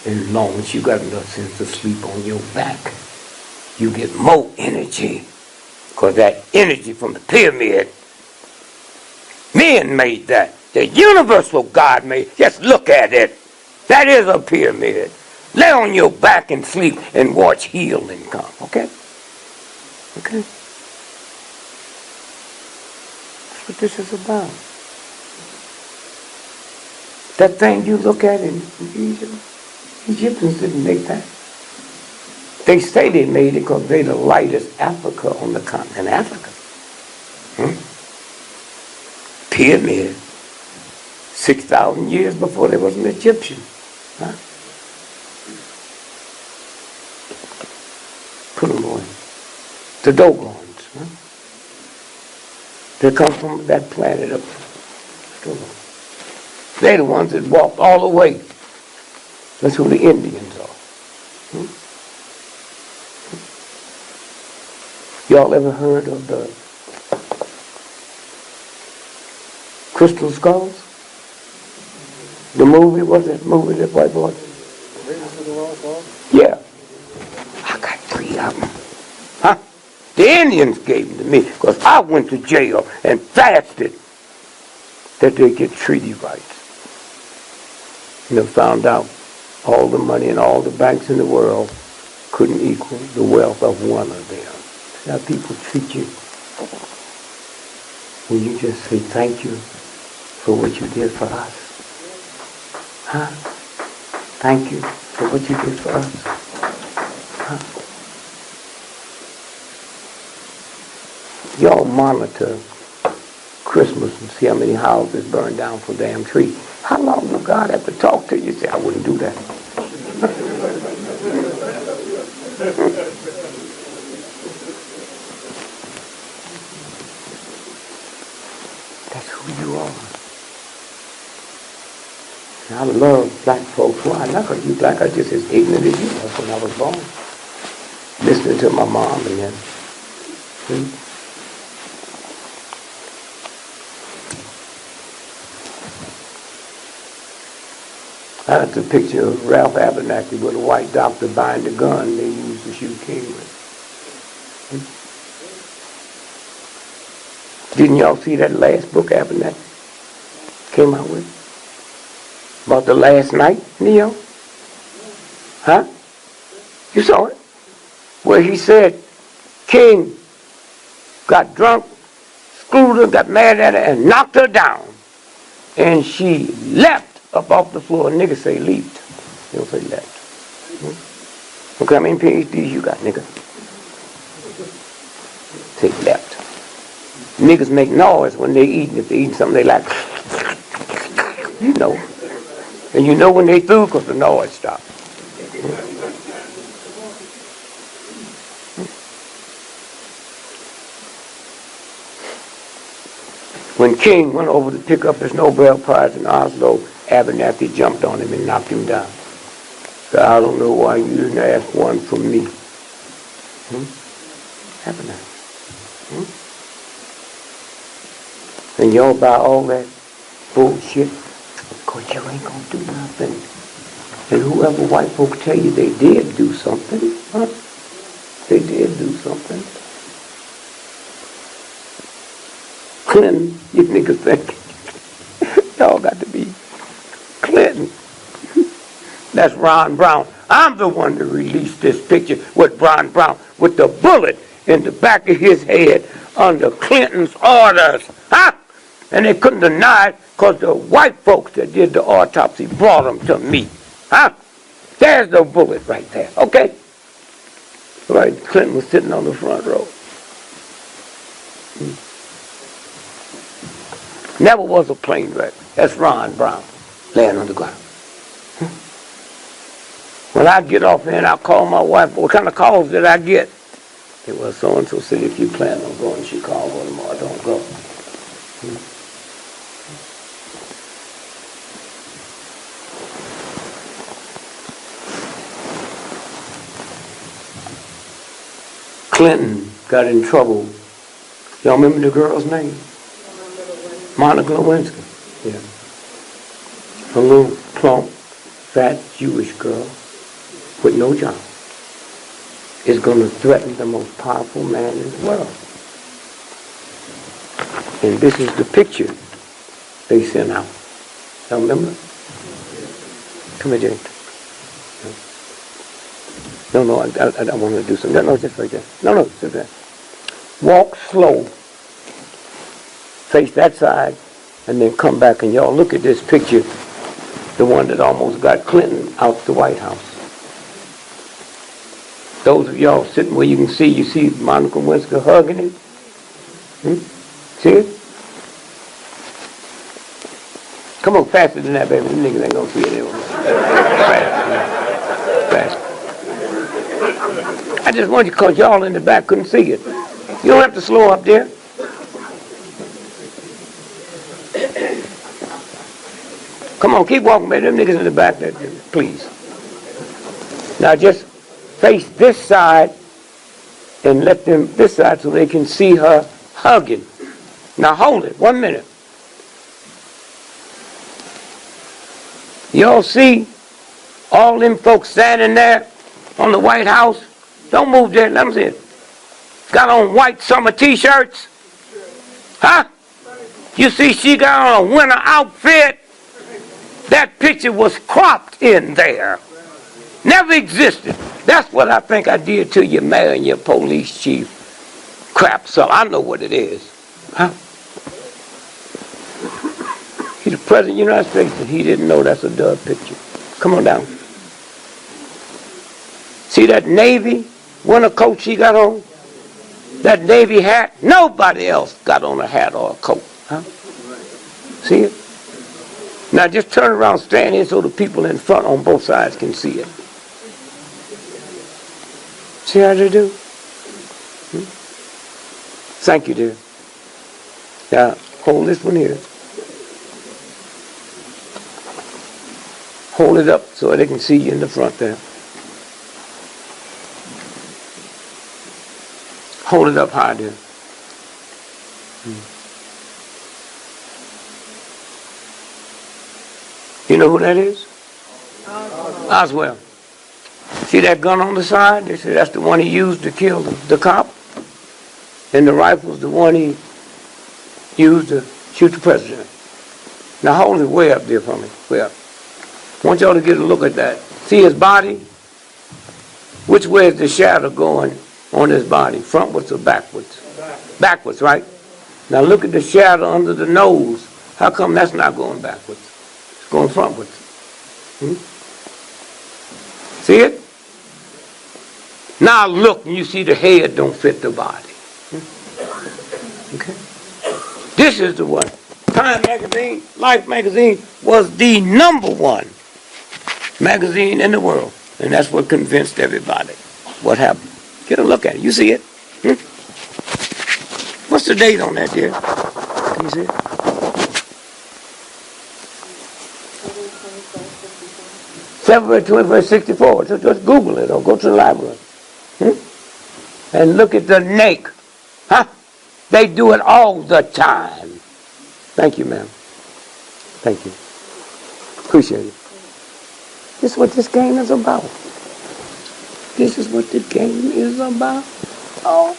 And as long as you got enough sense to sleep on your back, you get more energy. Because that energy from the pyramid, men made that. The universal God made. Just look at it. That is a pyramid. Lay on your back and sleep and watch healing come. Okay? Okay? That's what this is about. That thing you look at in Egypt, Egyptians didn't make that. They say they made it because they're the lightest Africa on the continent, Africa. Pyramid. 6,000 years before there was an Egyptian. Huh? Put them away. The Dogons. Huh? They come from that planet up there. They're the ones that walked all the way. That's who the Indians are. Y'all ever heard of the Crystal Skulls? The movie, was that movie that white boy? Yeah. I got 3 of them. Huh? The Indians gave them to me because I went to jail and fasted that they get treaty rights. And they found out all the money in all the banks in the world couldn't equal the wealth of one of them. See how people treat you when you just say thank you for what you did for us. Huh? Thank you for what you did for us. Huh? Y'all monitor Christmas and see how many houses burn down for damn trees. How long will God have to talk to you? Say, I wouldn't do that. That's who you are. And I love black folks. Why? Not because you black are just as ignorant as you was when I was born. Listening to my mom and them. See? I got the picture of Ralph Abernathy with a white doctor buying the gun they used to shoot King with. Didn't y'all see that last book Abernathy came out with? About the last night, Neo? Huh? You saw it? Where he said King got drunk, screwed her, got mad at her, and knocked her down. And she left up off the floor. Niggas say leaped. They don't say left. Look how many PhDs you got, nigga. Say left. Niggas make noise when they eating. If they eating something they like, you know. And you know when they through because the noise stopped. When King went over to pick up his Nobel Prize in Oslo, Abernathy jumped on him and knocked him down. So I don't know why you didn't ask one from me. Happened now. And y'all buy all that bullshit, because you ain't gonna do nothing. And whoever white folks tell you they did do something, they did do something. Clinton, you niggas think y'all got to be Clinton. That's Ron Brown. I'm the one that released this picture with Ron Brown with the bullet in the back of his head under Clinton's orders. And they couldn't deny it because the white folks that did the autopsy brought them to me. There's the bullet right there. Okay? Right, Clinton was sitting on the front row. Never was a plane wreck. That's Ron Brown laying on the ground. When I get off there and I call my wife, what kind of calls did I get? It was so-and-so said, if you plan on going to Chicago tomorrow, don't go. Clinton got in trouble. Y'all remember the girl's name? Monica Lewinsky. Yeah. A little plump, fat Jewish girl with no job is going to threaten the most powerful man in the world. And this is the picture they sent out. Y'all remember? Come here, Jay. No, I want to do something. No, just right there. No, sit there. Walk slow. Face that side, and then come back, and y'all look at this picture, the one that almost got Clinton out the White House. Those of y'all sitting where you see Monica Lewinsky hugging him. See it? Come on, faster than that, baby. Them niggas ain't gonna see it anyway. Faster. I just want you, because y'all in the back couldn't see it. You don't have to slow up there. Come on, keep walking, baby. Them niggas in the back there, please. Now just face this side and let them this side so they can see her hugging. Now hold it, 1 minute. Y'all see all them folks standing there on the White House? Don't move there, let them see it. Got on white summer t-shirts? You see she got on a winter outfit? That picture was cropped in there. Never existed. That's what I think I did to your mayor and your police chief. Crap, so I know what it is. He's the president of the United States and he didn't know that's a dub picture. Come on down. See that Navy winter coat she got on? That Navy hat? Nobody else got on a hat or a coat. See it? Now just turn around, stand here so the people in front on both sides can see it. See how they do? Thank you, dear. Now hold this one here. Hold it up so they can see you in the front there. Hold it up high there. You know who that is? Oswald. See that gun on the side? They say that's the one he used to kill the cop. And the rifle's the one he used to shoot the president. Now hold it way up there for me. Way up. I want y'all to get a look at that. See his body? Which way is the shadow going on his body? Frontwards or backwards? Backwards, right? Now look at the shadow under the nose. How come that's not going backwards? It's going frontwards. See it? Now look and you see the head don't fit the body. Okay? This is the one. Time magazine, Life magazine was the #1 magazine in the world. And that's what convinced everybody what happened. Get a look at it. You see it? What's the date on that, dear? Can you see it? February 21st, 64. Just Google it or go to the library. And look at the NAIC. Huh? They do it all the time. Thank you, ma'am. Thank you. Appreciate it. This is what this game is about. This is what the game is about. Oh.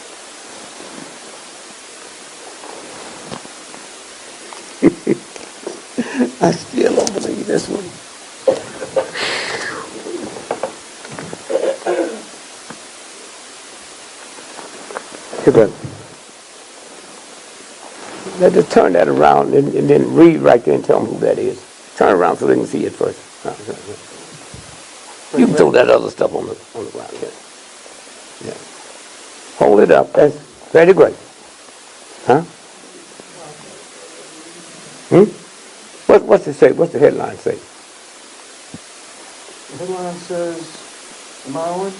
I still don't believe this one. Here, brother. Let's turn that around and then read right there and tell them who that is. Turn around so they can see it first. You can throw that other stuff on the ground here. Yeah. Hold it up. That's very great. Huh? What's it say? What's the headline say? The headline says, am I on? Okay.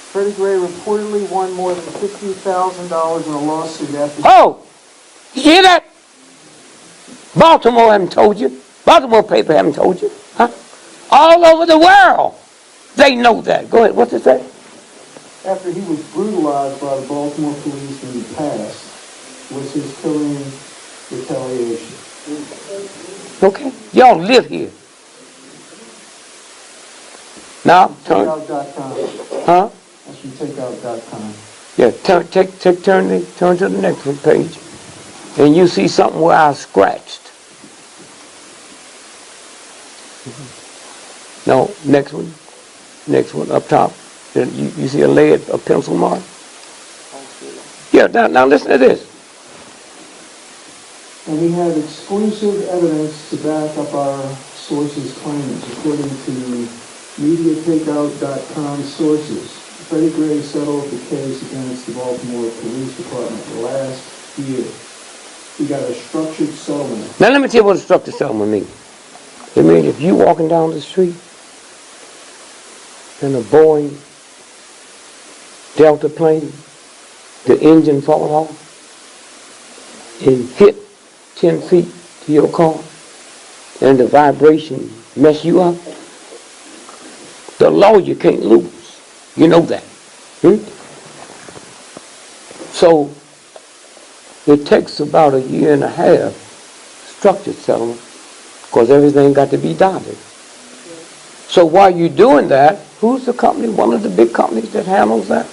Freddie Gray reportedly won more than $50,000 in a lawsuit after... Oh! You hear that? Baltimore haven't told you. Baltimore paper haven't told you. Huh? All over the world. They know that. Go ahead. What's it say? After he was brutalized by the Baltimore police in the past, was his killing retaliation. Okay. Y'all live here. Now, turn. Takeout.com. Huh? That's from takeout.com. Yeah, turn to the next page. And you see something where I scratched. No, next one. Next one, up top. You see a pencil mark? Yeah, now listen to this. And we have exclusive evidence to back up our sources' claims, according to MediaTakeout.com sources. Freddie Gray settled the case against the Baltimore Police Department last year. We got a structured settlement. Now let me tell you what a structured settlement means. It means if you walking down the street in a Boeing Delta plane, the engine fall off and hit 10 feet to your car, and the vibration mess you up, the law you can't lose. You know that. So it takes about a year and a half structured settlement because everything got to be dotted. So while you're doing that, who's the company, one of the big companies that handles that?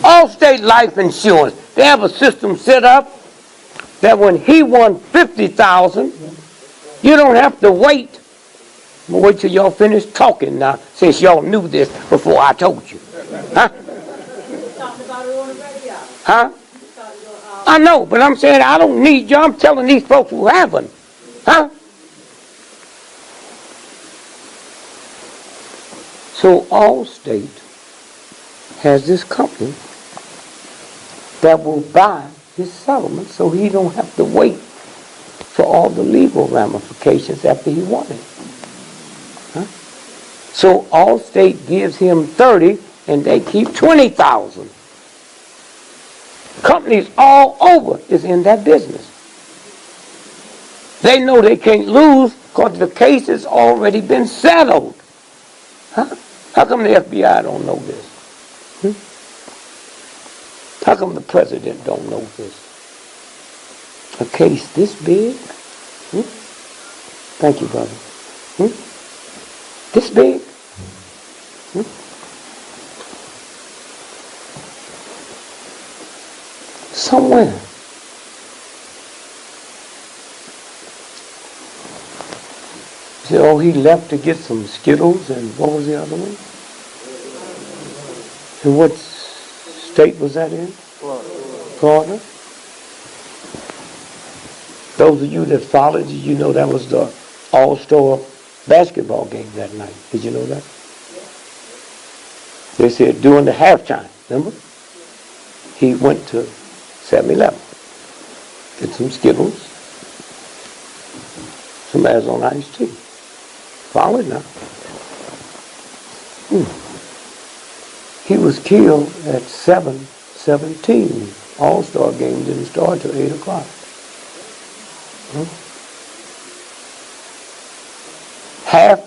Allstate Life Insurance. They have a system set up that when he won $50,000, you don't have to wait. I'm going to wait till y'all finish talking now, since y'all knew this before I told you. Huh? Talking about it on the radio. Huh? I know, but I'm saying I don't need you. I'm telling these folks who haven't. Huh? So Allstate has this company that will buy his settlement so he don't have to wait for all the legal ramifications after he won it. Huh? So Allstate gives him 30 and they keep 20,000. Companies all over is in that business. They know they can't lose because the case has already been settled. Huh? How come the FBI don't know this? How come the president don't know this? A case this big? Thank you, brother. This big? Somewhere. He said, oh, he left to get some Skittles, and what was the other one? And what state was that in? Florida. Those of you that followed, you know that was the all-star basketball game that night. Did you know that? They said during the halftime, remember? He went to 7-Eleven, get some Skittles, some Arizona iced tea. Follow it now. He was killed at 7:17. All-star game didn't start till 8 o'clock.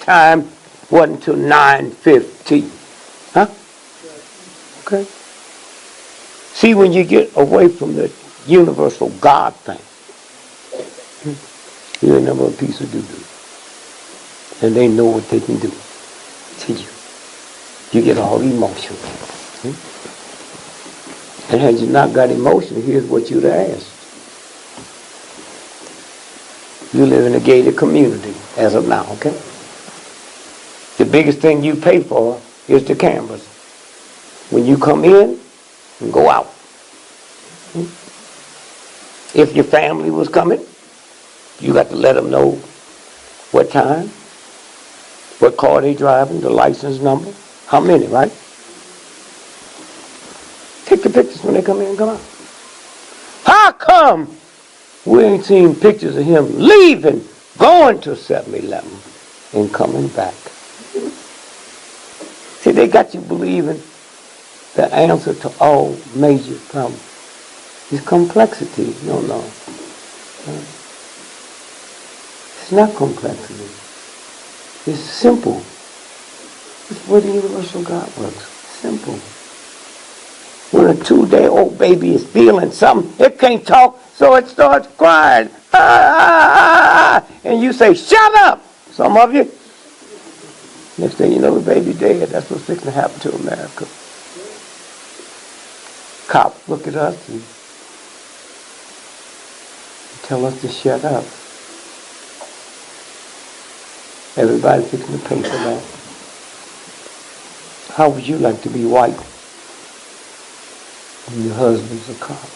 time wasn't until 9:15. Huh? Okay. See, when you get away from the universal God thing, you ain't never a piece of doo-doo. And they know what they can do to you. You get all emotional. And had you not got emotion, here's what you'd ask. You live in a gated community as of now, okay? The biggest thing you pay for is the cameras. When you come in and go out. If your family was coming, you got to let them know what time, what car they driving, the license number, how many, right? Take the pictures when they come in and come out. How come we ain't seen pictures of him leaving, going to 7-Eleven, and coming back? See, they got you believing the answer to all major problems is complexity. No. It's not complexity. It's simple. It's where the universal God works. Simple. When a 2-day-old baby is feeling something, it can't talk, so it starts crying. And you say, shut up! Some of you. Next thing you know, the baby's dead. That's what's fixing to happen to America. Cops look at us and tell us to shut up. Everybody's fixing to pay for that. How would you like to be white when your husband's a cop?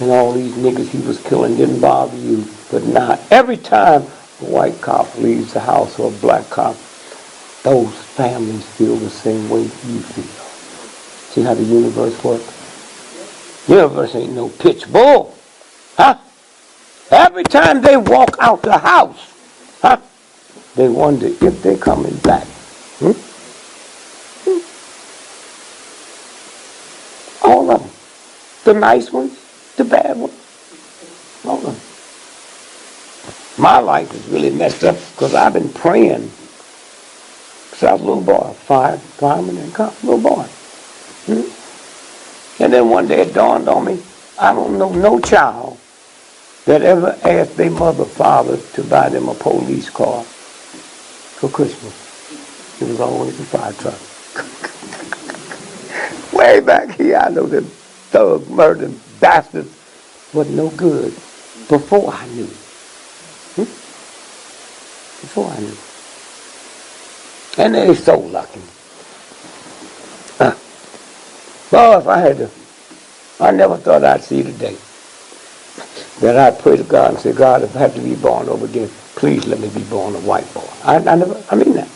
And all these niggas he was killing didn't bother you, but not. Every time a white cop leaves the house or a black cop, those families feel the same way you feel. See how the universe works? The universe ain't no pitch bull. Huh? Every time they walk out the house, huh? They wonder if they're coming back. All of them. The nice ones, the bad ones. All of them. My life is really messed up because I've been praying since I was a little boy. Fireman and cop, little boy. And then one day it dawned on me, I don't know no child that ever asked their mother, father to buy them a police car for Christmas. It was always a fire truck. Way back here, I know them thug, murdering bastards wasn't no good before I knew. Before I knew. And they're so lucky. Boy, if I had to, I never thought I'd see the day that I'd pray to God and say, God, if I have to be born over again, please let me be born a white boy. I mean that.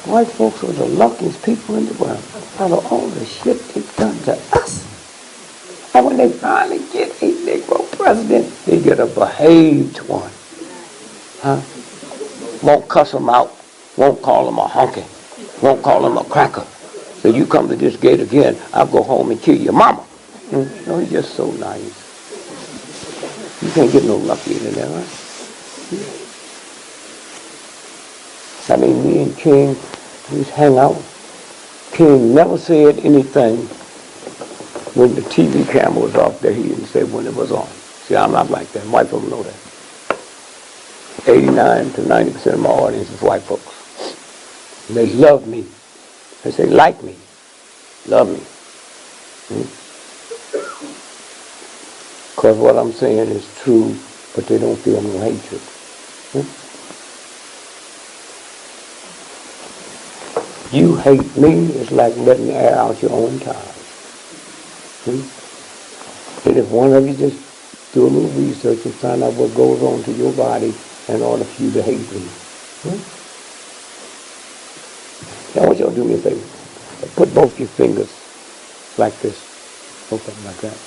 White folks are the luckiest people in the world out of all the shit they've done to us. And when they finally get a Negro president, they get a behaved one. Huh? Won't cuss them out, won't call them a honky, won't call them a cracker. So you come to this gate again, I'll go home and kill your mama. No, he's just so nice. You can't get no luckier than that, right? I mean, me and King, we just hang out. King never said anything when the TV camera was off there. He didn't say when it was on. See, I'm not like that. White folks know that. 89 to 90% of my audience is white folks. And they love me. They say, like me. Love me. Because what I'm saying is true, but they don't feel no hatred. You hate me, it's like letting air out your own tires. And if one of you just do a little research and find out what goes on to your body in order for you to hate me. Now I want y'all to do me a favor. Put both your fingers like this. Both of them like that.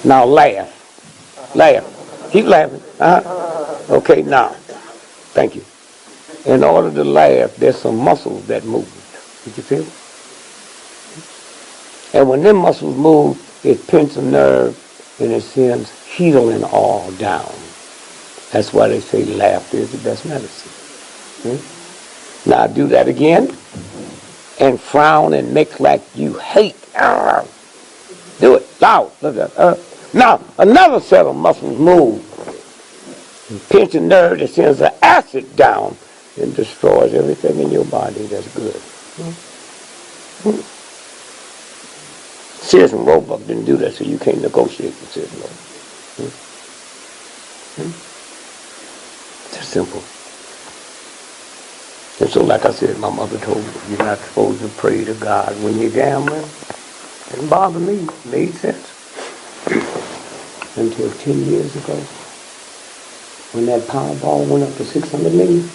Now laugh. Laugh. Keep laughing. Okay, now. Thank you. In order to laugh, there's some muscles that move. Did you feel it? And when them muscles move, it pinch a nerve and it sends healing all down. That's why they say laughter is the best medicine. Now do that again, and frown and make like you hate. Do it loud. Now another set of muscles move. Pinch a nerve that sends the acid down and destroys everything in your body that's good. Sears and Roebuck didn't do that, so you can't negotiate with Sears and Roebuck. It's just simple. And so, like I said, my mother told me, you're not supposed to pray to God when you're gambling. It didn't bother me. It made sense. Until 10 years ago, when that Powerball went up to 600 million.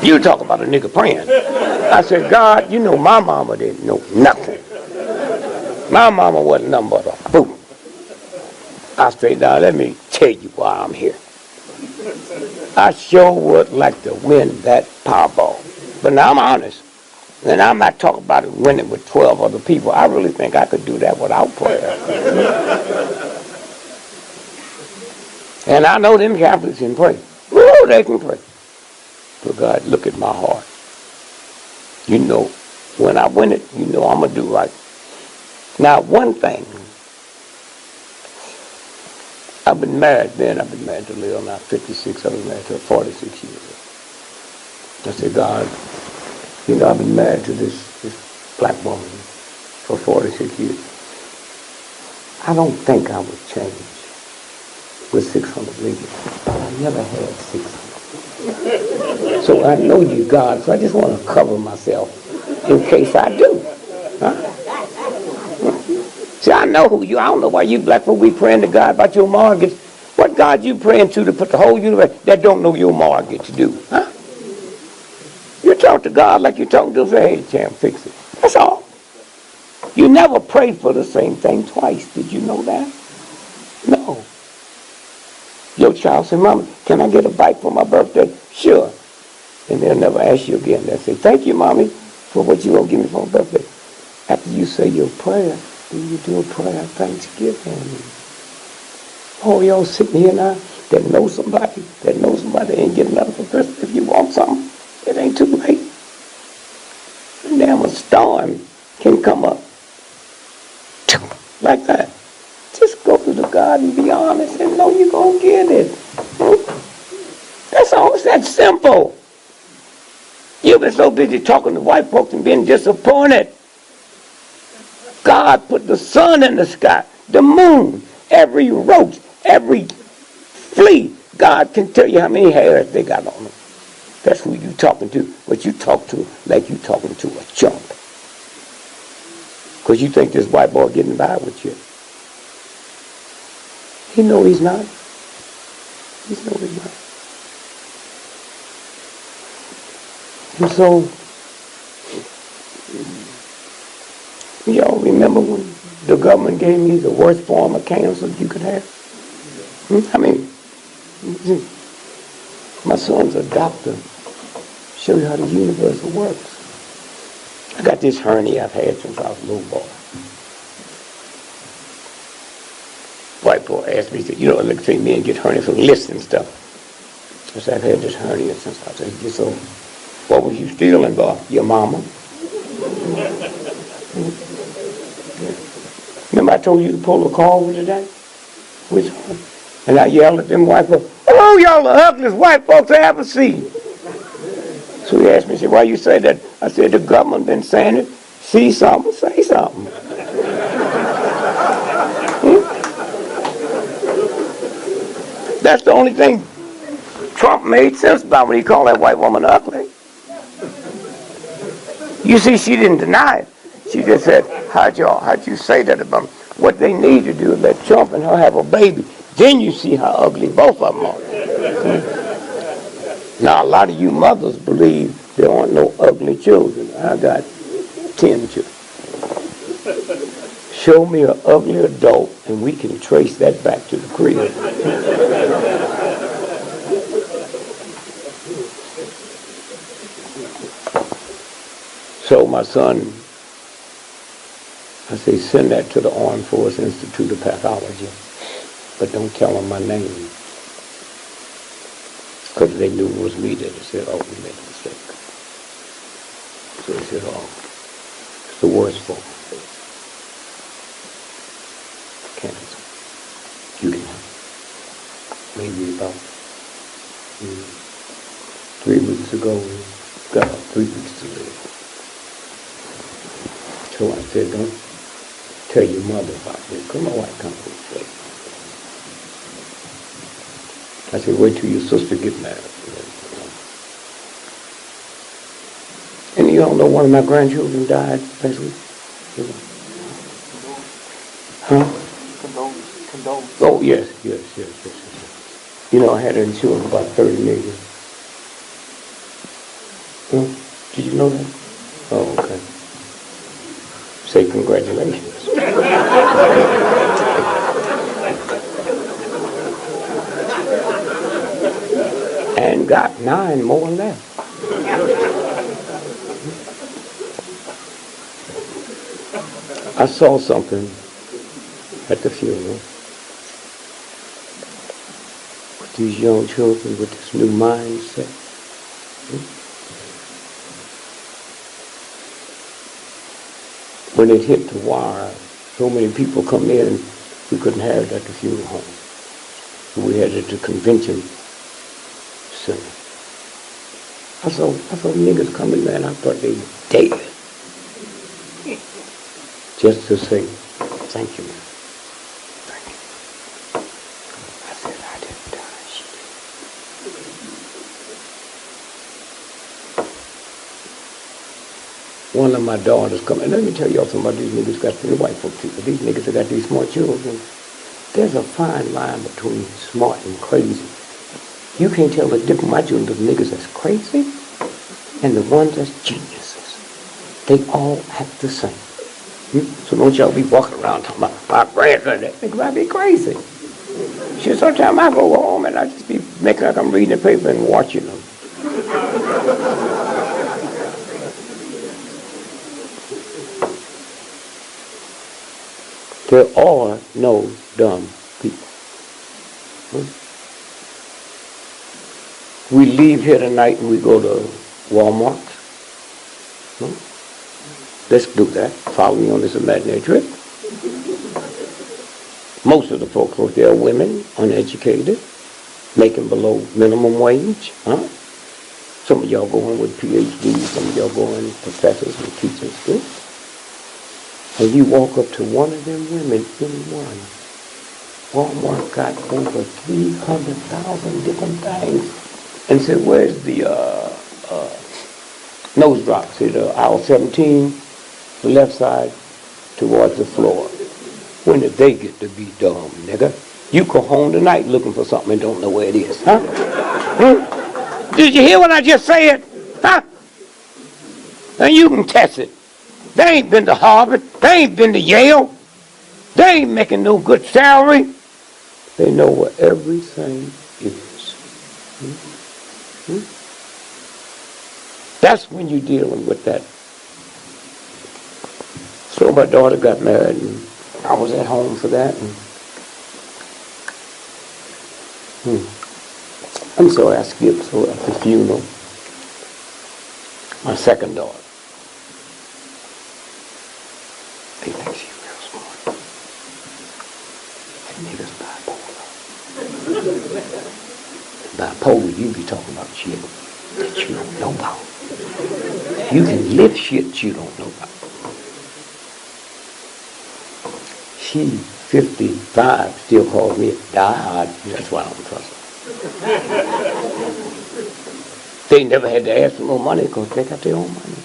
You talk about a nigga praying. I said, God, you know my mama didn't know nothing. My mama wasn't nothing but a fool. I straight down, let me tell you why I'm here. I sure would like to win that Powerball. But now I'm honest. And I'm not talking about it winning with 12 other people. I really think I could do that without prayer. And I know them Catholics can pray. Woo, they can pray. But God, look at my heart. You know, when I win it, you know I'm going to do right. Now, one thing. I've been married then. I've been married to Lil now 56. I've been married to her 46 years. I said, God, you know, I've been married to this black woman for 46 years. I don't think I would change with 600 million. I never had 600. So I know you, God, so I just want to cover myself in case I do. Huh? See, I know who you. I don't know why you black folk we praying to God about your mortgage. What God you praying to put the whole universe that don't know your mortgage do? Huh? You talk to God like you talking to a hey, champ, fix it. That's all. You never prayed for the same thing twice. Did you know that? No. Your child say, Mama, can I get a bike for my birthday? Sure. And they'll never ask you again. They'll say, thank you, Mommy, for what you gonna give me for my birthday. After you say your prayer, then you do a prayer of thanksgiving. Oh, y'all sitting here now that know somebody ain't getting nothing for Christmas. If you want something, it ain't too late. Damn, a storm can come up like that. Just go to the God and be honest and know you're going to get it. That's all. It's that simple. You've been so busy talking to white folks and being disappointed. God put the sun in the sky, the moon, every roach, every flea. God can tell you how many hairs they got on them. That's who you talking to. But you talk to like you talking to a chump. Because you think this white boy getting by with you. He know he's not. He know he's not. And so, y'all remember when the government gave me the worst form of cancer you could have? I mean, my son's a doctor. Show you how the universe works. I got this hernia I've had since I was a little boy. White boy asked me, he said, you know, look, say men get hernia from lifts and stuff. I said, I've had this hernia since I was 8 years old. What was you stealing, boy? Your mama. Remember I told you to pull a call with today? Which one? And I yelled at them white folks, hello, y'all the ugliest white folks I ever seen. So he asked me, he said, why you say that? I said, the government been saying it. See something, say something. That's the only thing Trump made sense about when he called that white woman ugly. You see, she didn't deny it. She just said, how'd you say that about me? What they need to do is let Trump and her have a baby. Then you see how ugly both of them are. Now, a lot of you mothers believe there aren't no ugly children. I got 10 children. Show me an ugly adult, and we can trace that back to the crib. So my son, I say, send that to the Armed Force Institute of Pathology, but don't tell them my name. Because they knew it was me that said, oh, we made a mistake. So they said, oh, it's the worst form of cancer. You can have it. Maybe about 3 weeks ago, we got about 3 weeks to live. So I said, don't tell your mother about this, because my wife comes from the place. I said, wait till your sister get married. And you all know one of my grandchildren died last week? Huh? Condolence. Oh, yes. You know, I had her insured for about $30 million. Did you know that? Oh, okay. Say congratulations. And got 9 more left. I saw something at the funeral with these young children with this new mindset. When it hit the wire, so many people come in, we couldn't have it at the funeral home. So we had it at the convention center. I saw niggas coming there and I thought they were dead. Just to say, thank you, man. Thank you. I said, I didn't die. She did. One of my daughters come, and let me tell y'all something about these niggas got the white folk people. These niggas that got these smart children. There's a fine line between smart and crazy. You can't tell the difference. My children, the niggas that's crazy and the ones that's geniuses. They all act the same. So don't y'all be walking around talking about my grandson. That nigga might be crazy. Shit, sometimes I go home and I just be making like I'm reading the paper and watching them. There are no dumb people. We leave here tonight and we go to Walmart. Let's do that. Follow me on this imaginary trip. Most of the folks out there are women, uneducated, making below minimum wage. Some of y'all going with PhDs, some of y'all going professors and teachers too. And you walk up to one of them women in one. Walmart got over 300,000 different things. And said, where's the nose drop? See the aisle 17? The left side towards the floor. When did they get to be dumb, nigga? You go home tonight looking for something and don't know where it is, huh? Did you hear what I just said? Huh? And you can test it. They ain't been to Harvard. They ain't been to Yale. They ain't making no good salary. They know where everything is. That's when you're dealing with that. So my daughter got married, and I was at home for that. And, I'm sorry, I skipped. So at the funeral, my second daughter, they think she's real smart. That nigga's bipolar. Bipolar, you be talking about shit that you don't know about. You can live shit you don't know about. She, 55, still calls me a diehard. That's why I don't trust her. They never had to ask for no money because they got their own money.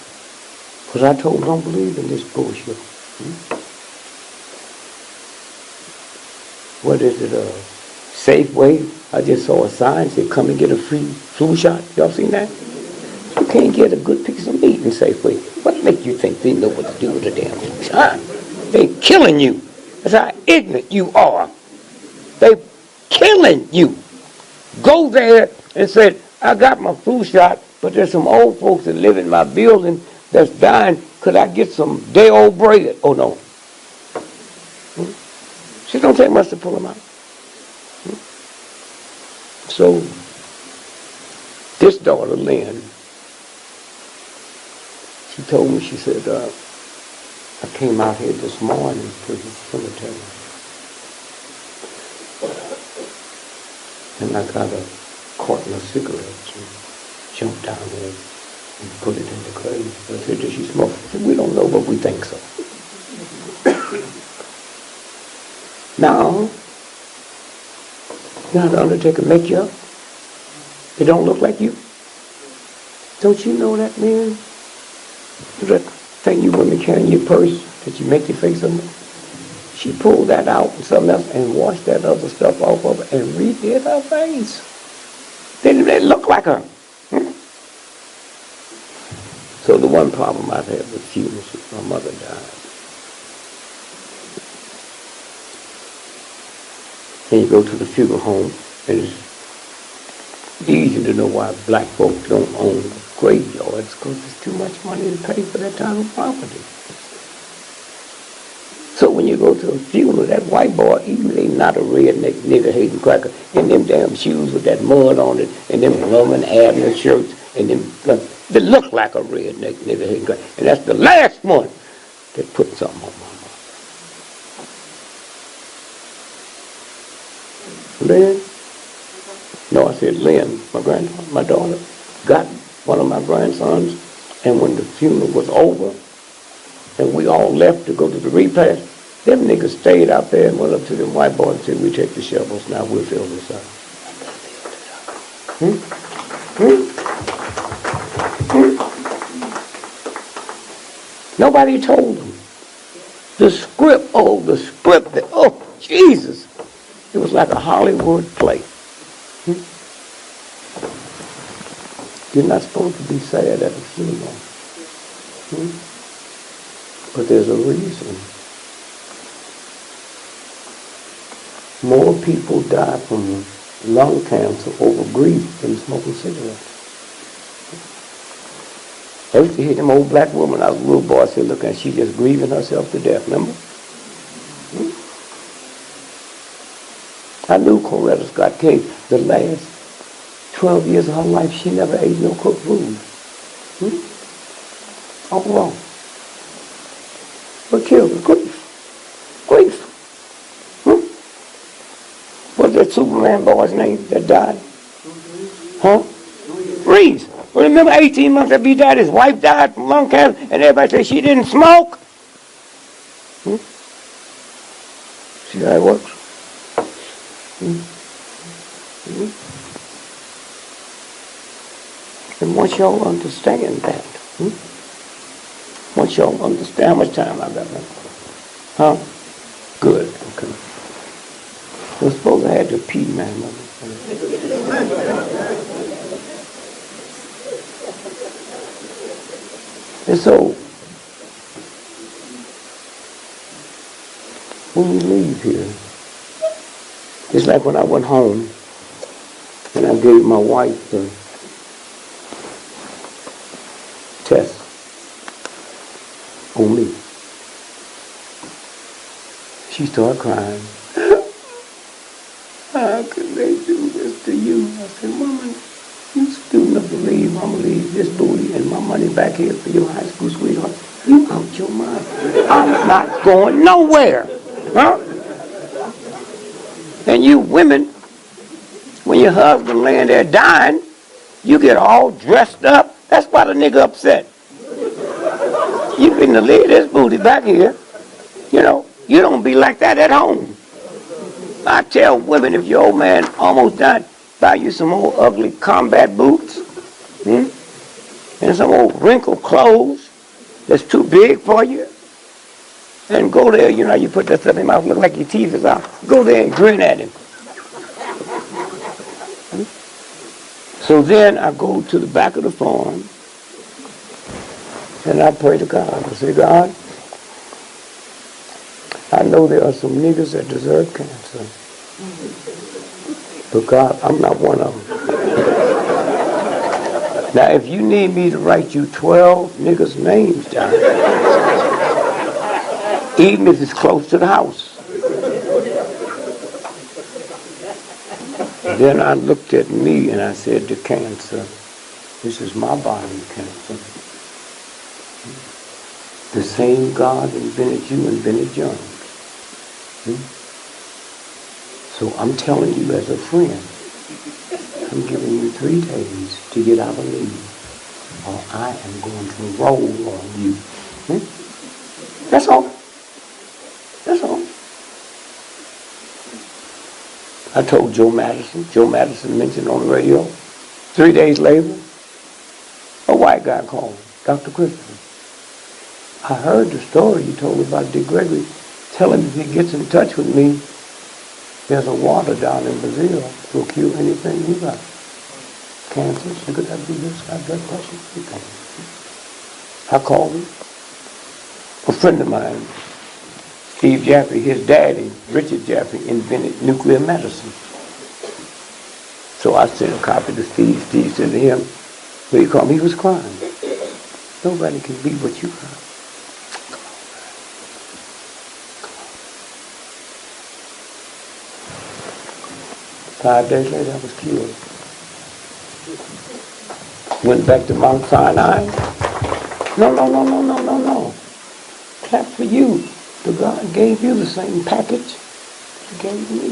Because I told them, don't believe in this bullshit. What is it, Safeway? I just saw a sign that said, come and get a free flu shot. Y'all seen that? You can't get a good piece of meat in Safeway. What makes you think they know what to do with the damn flu shot? They're killing you. That's how ignorant you are. They're killing you. Go there and say, I got my flu shot, but there's some old folks that live in my building that's dying. Could I get some day-old bread? Oh, no. She don't take much to pull them out. So This daughter, Lynn, she told me, she said, I came out here this morning to the cemetery, and I got a carton of cigarettes and jumped down there and put it in the grave. I said, did she smoke? I said, we don't know, but we think so. Now, you know how the undertaker make you up? It don't look like you. Don't you know that, man? That thing you women carry in your purse that you make your face on? She pulled that out and something else and washed that other stuff off of her and redid her face. Didn't it look like her? So the one problem I've had with funerals is my mother died. And you go to the funeral home, and it's easy to know why black folks don't own graveyards, because it's too much money to pay for that type of property. So when you go to a funeral, that white boy, even ain't not a redneck nigger hating cracker, in them damn shoes with that mud on it, and them Roman Abner shirts, and them, they look like a redneck nigger hating cracker. And that's the last one that put something on my mouth. Lynn? No, I said Lynn, my daughter, got one of my grandsons, and when the funeral was over, and we all left to go to the repast, them niggas stayed out there and went up to them white boys and said, we take the shovels now, we'll fill this up. Nobody told them. The script, oh, Jesus. It was like a Hollywood play. You're not supposed to be sad at a funeral. But there's a reason. More people die from lung cancer over grief than smoking cigarettes. I used to hear them old black woman, I was a little boy, I said, look, and she just grieving herself to death, remember? I knew Coretta Scott King, the last 12 years of her life, she never ate no cooked food. All wrong. What killed her? Grief. What's that Superman boy's name that died? Huh? Reese. Well, remember 18 months after he died, his wife died from lung cancer, and everybody said she didn't smoke? See how it works? And once y'all understand that, once y'all understand how much time I got left, huh? Good, okay. I suppose I had to pee, man. And so, when we leave here, it's like when I went home and I gave my wife the test on me. She started crying. How could they do this to you? I said, Woman, you stupid enough to leave. I'm going to leave this booty and my money back here for your high school sweetheart. You out your mind. I'm not going nowhere. Huh? And you women, when your husband laying there dying, you get all dressed up. That's why the nigga upset. You finna leave this booty back here. You know, you don't be like that at home. I tell women, if your old man almost died, buy you some old ugly combat boots, and some old wrinkled clothes that's too big for you, and go there, you know, you put that stuff in your mouth, look like your teeth is out. Go there and grin at him. So then I go to the back of the farm, and I pray to God. I say, God, I know there are some niggas that deserve cancer. But God, I'm not one of them. Now, if you need me to write you 12 niggas' names down, even if it's close to the house. Then I looked at me and I said to cancer, This is my body cancer. The same God invented you, invented John. So I'm telling you as a friend, I'm giving you 3 days to get out of me, or I am going to roll on you. That's all. That's all. I told Joe Madison. Joe Madison mentioned on the radio. 3 days later, a white guy called, Dr. Christopher. I heard the story you told me about Dick Gregory. Tell him if he gets in touch with me, there's a water down in Brazil that will cure anything you got. Cancer, sugar diabetes, high blood pressure, anything. I called him. A friend of mine, Steve Jaffe, his daddy, Richard Jaffe, invented nuclear medicine. So I sent a copy to Steve. Steve said to him, "Will you call me?" He was crying. Nobody can be what you are. 5 days later, I was cured. Went back to Mount Sinai. No. Clap for you. The God gave you the same package He gave me.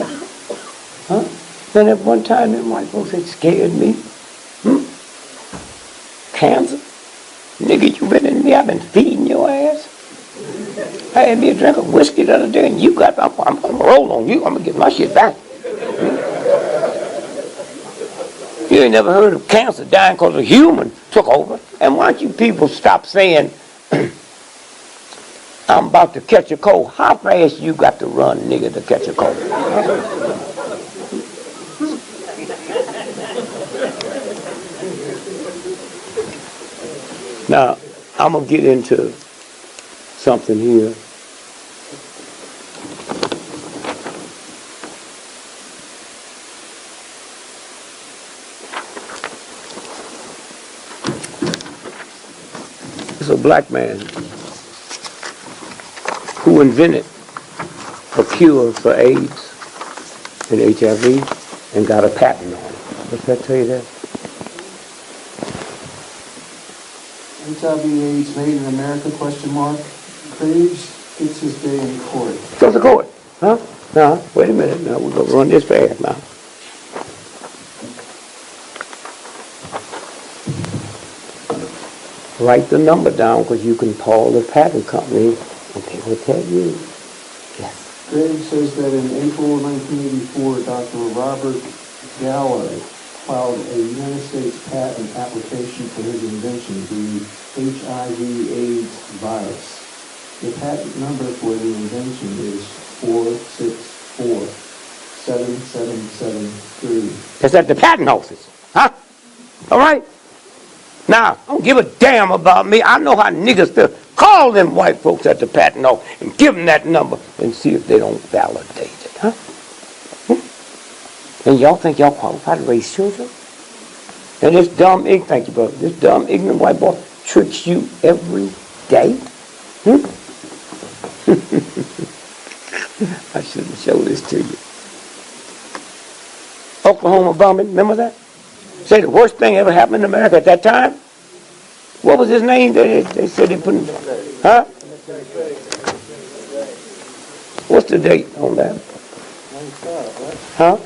Huh? Then at one time, them white folks had scared me. Cancer? Nigga, you been in me, I've been feeding your ass. I had me a drink of whiskey the other day, and you got, I'm gonna roll on you. I'm gonna get my shit back. You ain't never heard of cancer dying because a human took over. And why don't you people stop saying, I'm about to catch a cold. How fast you got to run, nigga, to catch a cold? Now, I'm going to get into something here. It's a black man who invented a cure for AIDS and HIV and got a patent on it. What's that tell you that? HIV/AIDS made in America, ? Craves gets his day in court. Go to court. Huh? Now, wait a minute. Now, we're going to run this fast now. Write the number down because you can call the patent company and they will tell you. Yes. Graves says that in April 1984, Dr. Robert Gallo filed a United States patent application for his invention, the HIV/AIDS virus. The patent number for the invention is 4647773. That's at the patent office. Huh? All right? Now, don't give a damn about me. I know how niggas feel. Call them white folks at the patent office and give them that number and see if they don't validate it. Huh? And y'all think y'all qualified to raise children? And this dumb, thank you, brother, this dumb, ignorant white boy tricks you every day? I shouldn't show this to you. Oklahoma bombing, remember that? Say the worst thing ever happened in America at that time? What was his name? They said they put him, huh? What's the date on that? Huh?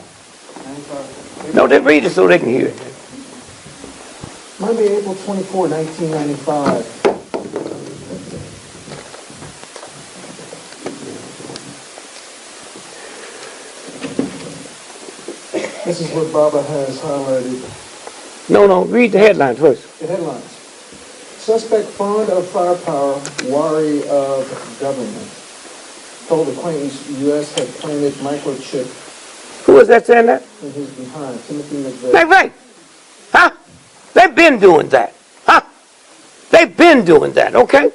No, they read it so they can hear it. Might be April 24, 1995. This is what Baba has highlighted. No, read the headline first. The headlines. Suspect fond of firepower, wary of government. Told acquaintance U.S. had planted microchip Who was that saying that? in his behind. Timothy McVeigh. McVeigh. Huh? They've been doing that. Huh? They've been doing that, okay?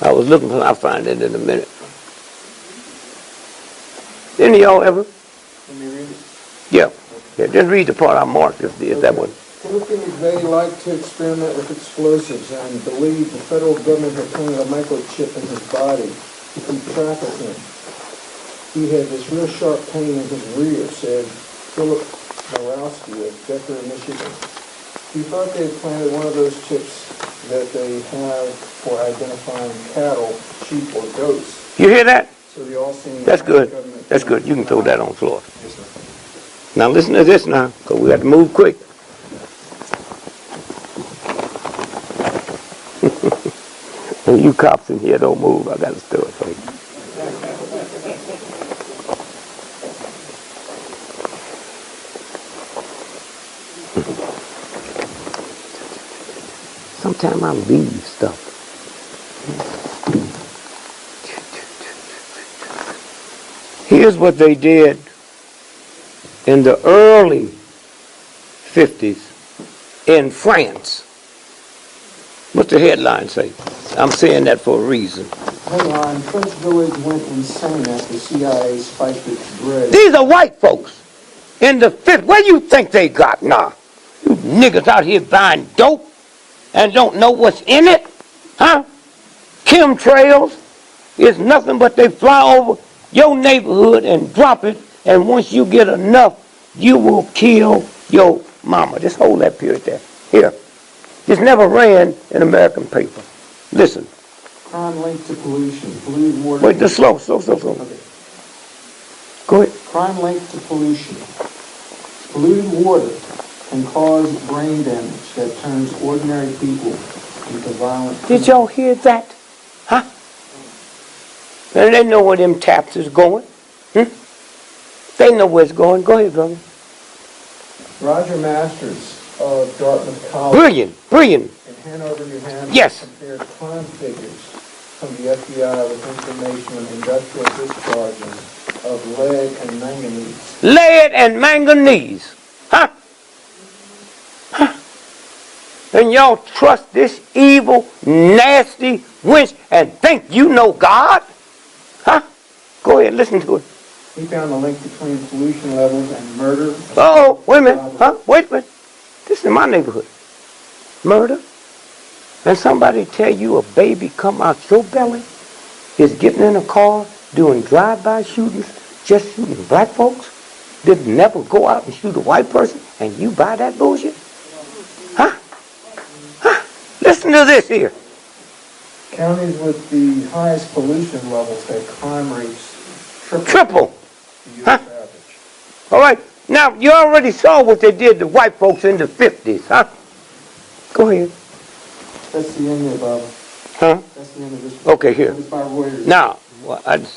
I was looking for, I'll find it in a minute. Didn't y'all ever? Let me read it. Yeah, just read the part I marked if that one. Timothy McVeigh liked to experiment with explosives and believed the federal government had planted a microchip in his body to keep track of him. He had this real sharp pain in his rear, said Philip Malowski of Decker, Michigan. He thought they had planted one of those chips that they have for identifying cattle, sheep, or goats. You hear that? So they all seem... That's good. That's good. You can throw that on the floor. Yes, sir. Now listen to this now, because we got to move quick. And you cops in here don't move. I got to stir it for you. Sometimes I leave stuff. Here's what they did in the early 50s in France. What's the headline say? I'm saying that for a reason. Headline, French village went insane after CIA spiked its bread. These are white folks in the 50s. Where you think they got now? You niggas out here buying dope and don't know what's in it? Huh? Chemtrails is nothing but they fly over your neighborhood and drop it, and once you get enough, you will kill your mama. Just hold that period there. Here. This never ran in American paper. Listen. Crime linked to pollution. Polluted water. Wait, just slow. Okay. Go ahead. Crime linked to pollution. Polluted water can cause brain damage that turns ordinary people into violent... Did y'all hear that? Huh? And they know where them taps is going. They know where it's going. Go ahead, brother. Roger Masters of Dartmouth College Brilliant. in Hanover, New Hampshire Yes. compared crime figures from the FBI with information on industrial discharges of lead and manganese. Lead and manganese. Huh? And y'all trust this evil, nasty wench and think you know God? Huh? Go ahead, listen to it. He found a link between pollution levels and murder. Oh, wait a minute. Huh? Wait a minute. This is my neighborhood. Murder? And somebody tell you a baby come out your belly is getting in a car doing drive-by shootings, just shooting black folks? Did never go out and shoot a white person and you buy that bullshit? Huh? Listen to this here. Counties with the highest pollution levels had crime rates Triple. the U.S. Huh? average. All right. Now, you already saw what they did to white folks in the 50s, huh? Go ahead. That's the end of Huh? That's the end of this. Okay, here. It's by Reuters. Now,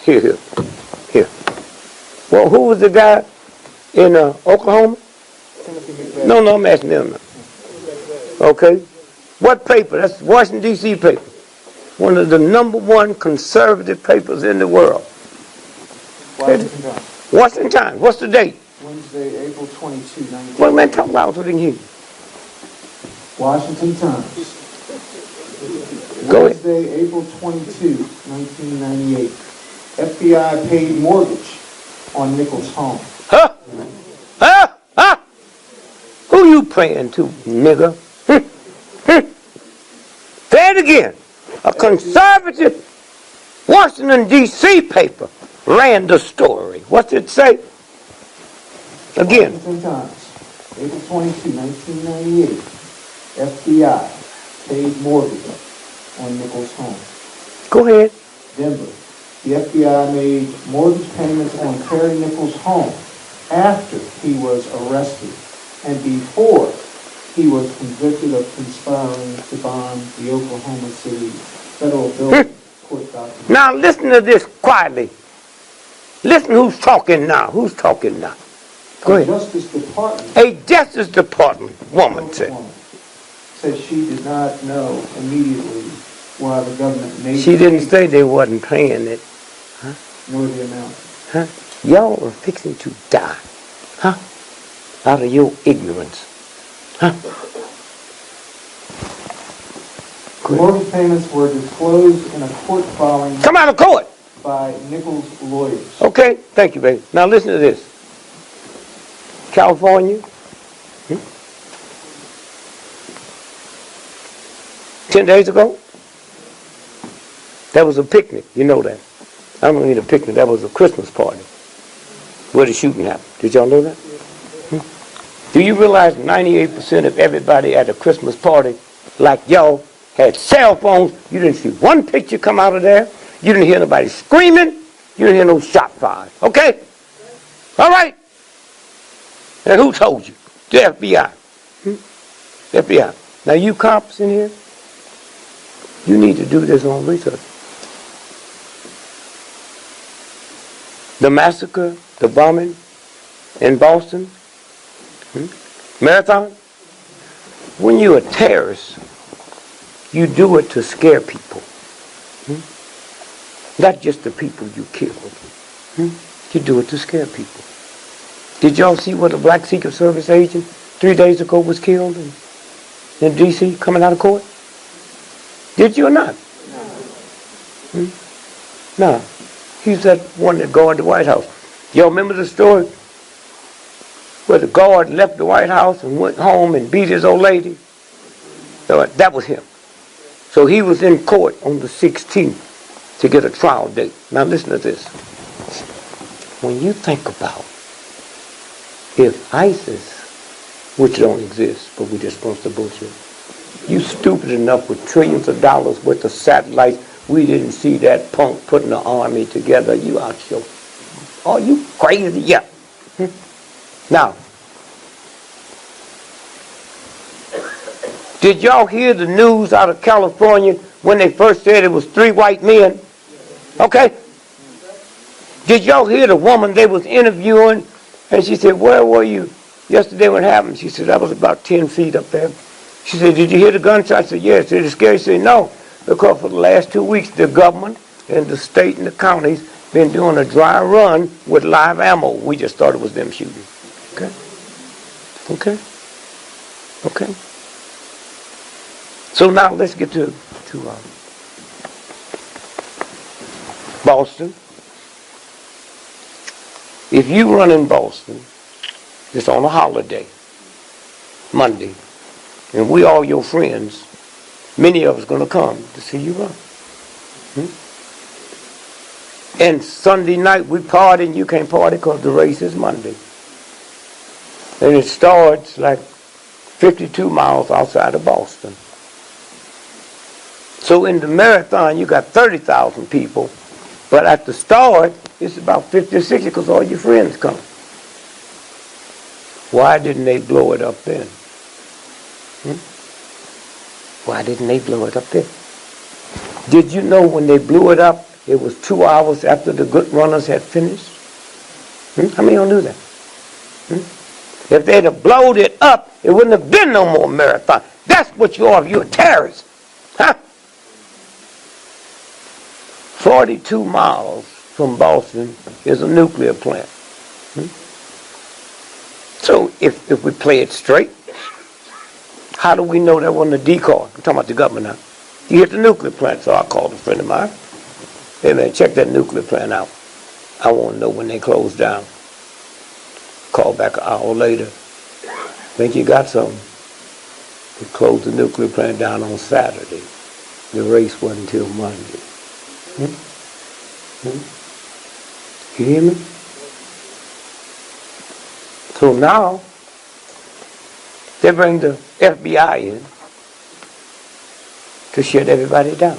here. Well, who was the guy in Oklahoma? Timothy McVeigh. No, I'm asking them now. Okay. What paper? That's Washington, D.C. paper. One of the #1 conservative papers in the world. Washington Times. Washington Times. What's the date? Wednesday, April 22, 19... Well, man, talk loud so they can hear you. Washington Times. Go ahead. Wednesday, April 22, 1998. FBI paid mortgage on Nichols' home. Huh? Who you praying to, nigga? Say it again. A conservative Washington, D.C. paper ran the story. What's it say? Again. Washington Times, April 22, 1998. FBI paid mortgage on Nichols' home. Go ahead. Denver. The FBI made mortgage payments on Terry Nichols' home after he was arrested and before he was convicted of conspiring to bomb the Oklahoma City federal building. Court document. Now listen to this quietly. Listen who's talking now. Who's talking now? Go ahead. Justice Department. A Justice Department woman said. Said she did not know immediately why the government made She didn't say they wasn't paying it. nor the amount. Huh? Y'all are fixing to die. Huh? Out of your ignorance. Huh? The mortgage payments were disclosed in a court filing Come out of court. by Nichols' lawyers. Okay, thank you, baby. Now listen to this. California. 10 days ago, that was a picnic. You know that. I don't mean a picnic. That was a Christmas party where the shooting happened. Did y'all know that? Do you realize 98% of everybody at a Christmas party like y'all had cell phones? You didn't see one picture come out of there. You didn't hear nobody screaming. You didn't hear no shot fired. Okay? All right. And who told you? The FBI. The FBI. Now you cops in here, you need to do this on research. The massacre, the bombing in Boston, Marathon. When you're a terrorist, you do it to scare people. Not just the people you killed. You do it to scare people. Did y'all see what a black Secret Service agent 3 days ago was killed in D.C. coming out of court? Did you or not? No. He's that one that guarded the White House. Y'all remember the story where the guard left the White House and went home and beat his old lady? So that was him. So he was in court on the 16th to get a trial date. Now listen to this. When you think about if ISIS, which don't exist, but we're just supposed to bullshit, you stupid enough with trillions of dollars worth of satellites, we didn't see that punk putting the army together. You out your... Oh, you crazy? Yeah. Now, did y'all hear the news out of California when they first said it was 3 white men? Okay? Did y'all hear the woman they was interviewing? And she said, where were you yesterday when it happened? She said, I was about 10 feet up there. She said, did you hear the gunshot? I said, yes. Did it scare you? She said, no. Because for the last 2 weeks, the government and the state and the counties been doing a dry run with live ammo. We just thought it was them shooting. Okay? Okay? Okay? So now let's get to Boston. If you run in Boston, it's on a holiday, Monday, and we all your friends, many of us going to come to see you run. And Sunday night we party, and you can't party because the race is Monday. And it starts like 52 miles outside of Boston. So in the marathon, you got 30,000 people, but at the start, it's about 50 or 60 because all your friends come. Why didn't they blow it up then? Why didn't they blow it up then? Did you know when they blew it up, it was 2 hours after the good runners had finished? How many don't do that? If they'd have blown it up, it wouldn't have been no more marathon. That's what you are. You're a terrorist. Huh? 42 miles from Boston is a nuclear plant. So if we play it straight, how do we know that wasn't a decoy? I'm talking about the government now. You hit the nuclear plant, so I called a friend of mine. Hey man, check that nuclear plant out. I want to know when they close down. Call back an hour later. Think you got something? They closed the nuclear plant down on Saturday. The race wasn't until Monday. You hear me? So now, they bring the FBI in to shut everybody down.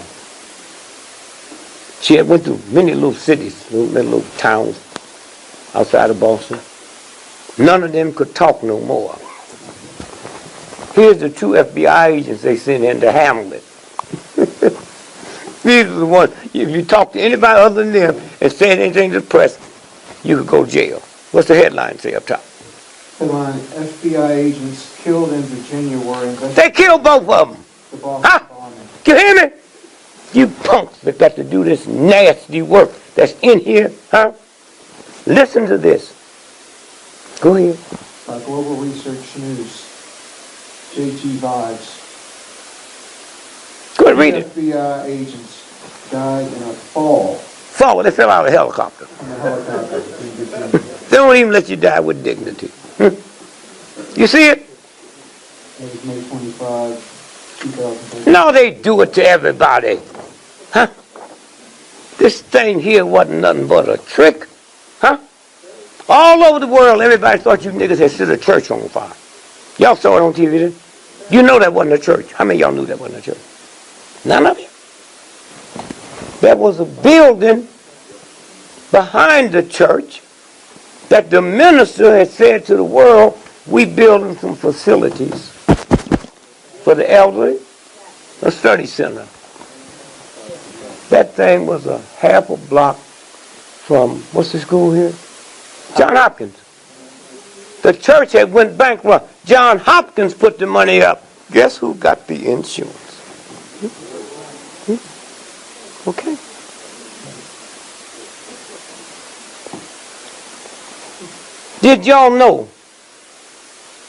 She had went through many little cities, little towns outside of Boston. None of them could talk no more. Here's the 2 FBI agents they sent in to handle it. These are the ones, if you talk to anybody other than them and say anything to the press, you could go to jail. What's the headline say up top? Headline, FBI agents killed in Virginia were investigating They killed both of them. the Boston bombing. You hear me? You punks that got to do this nasty work that's in here, huh? Listen to this. Go ahead. Global Research News, JT Vibes. Go ahead, read it. FBI agents died in a fall Fall, they fell out of a helicopter. in a helicopter in Virginia. They don't even let you die with dignity. You see it? It was May 25, 2013. No, they do it to everybody. Huh? This thing here wasn't nothing but a trick. Huh? All over the world, everybody thought you niggas had set a church on fire. Y'all saw it on TV, didn't you? You know that wasn't a church. How many of y'all knew that wasn't a church? None of you. There was a building behind the church that the minister had said to the world, we building some facilities for the elderly, a study center. That thing was a half a block from, what's the school here? John Hopkins. The church had went bankrupt. John Hopkins put the money up. Guess who got the insurance? Okay. Did y'all know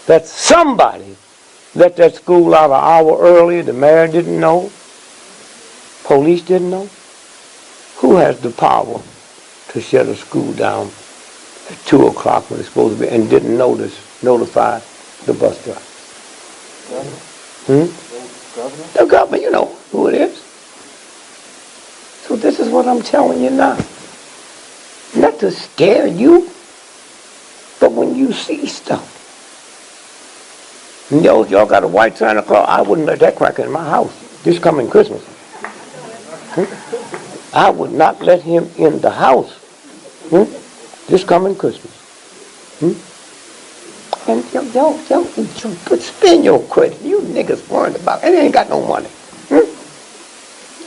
that somebody let that school out an hour earlier? The mayor didn't know. Police didn't know. Who has the power to shut a school down at 2 o'clock when it's supposed to be and didn't notify the bus driver? The government, you know who it is. So this is what I'm telling you now. Not to scare you, but when you see stuff. And y'all got a white Santa Claus, I wouldn't let that cracker in my house this coming Christmas. I would not let him in the house this coming Christmas. And don't spend your credit. You niggas worried about it. It ain't got no money.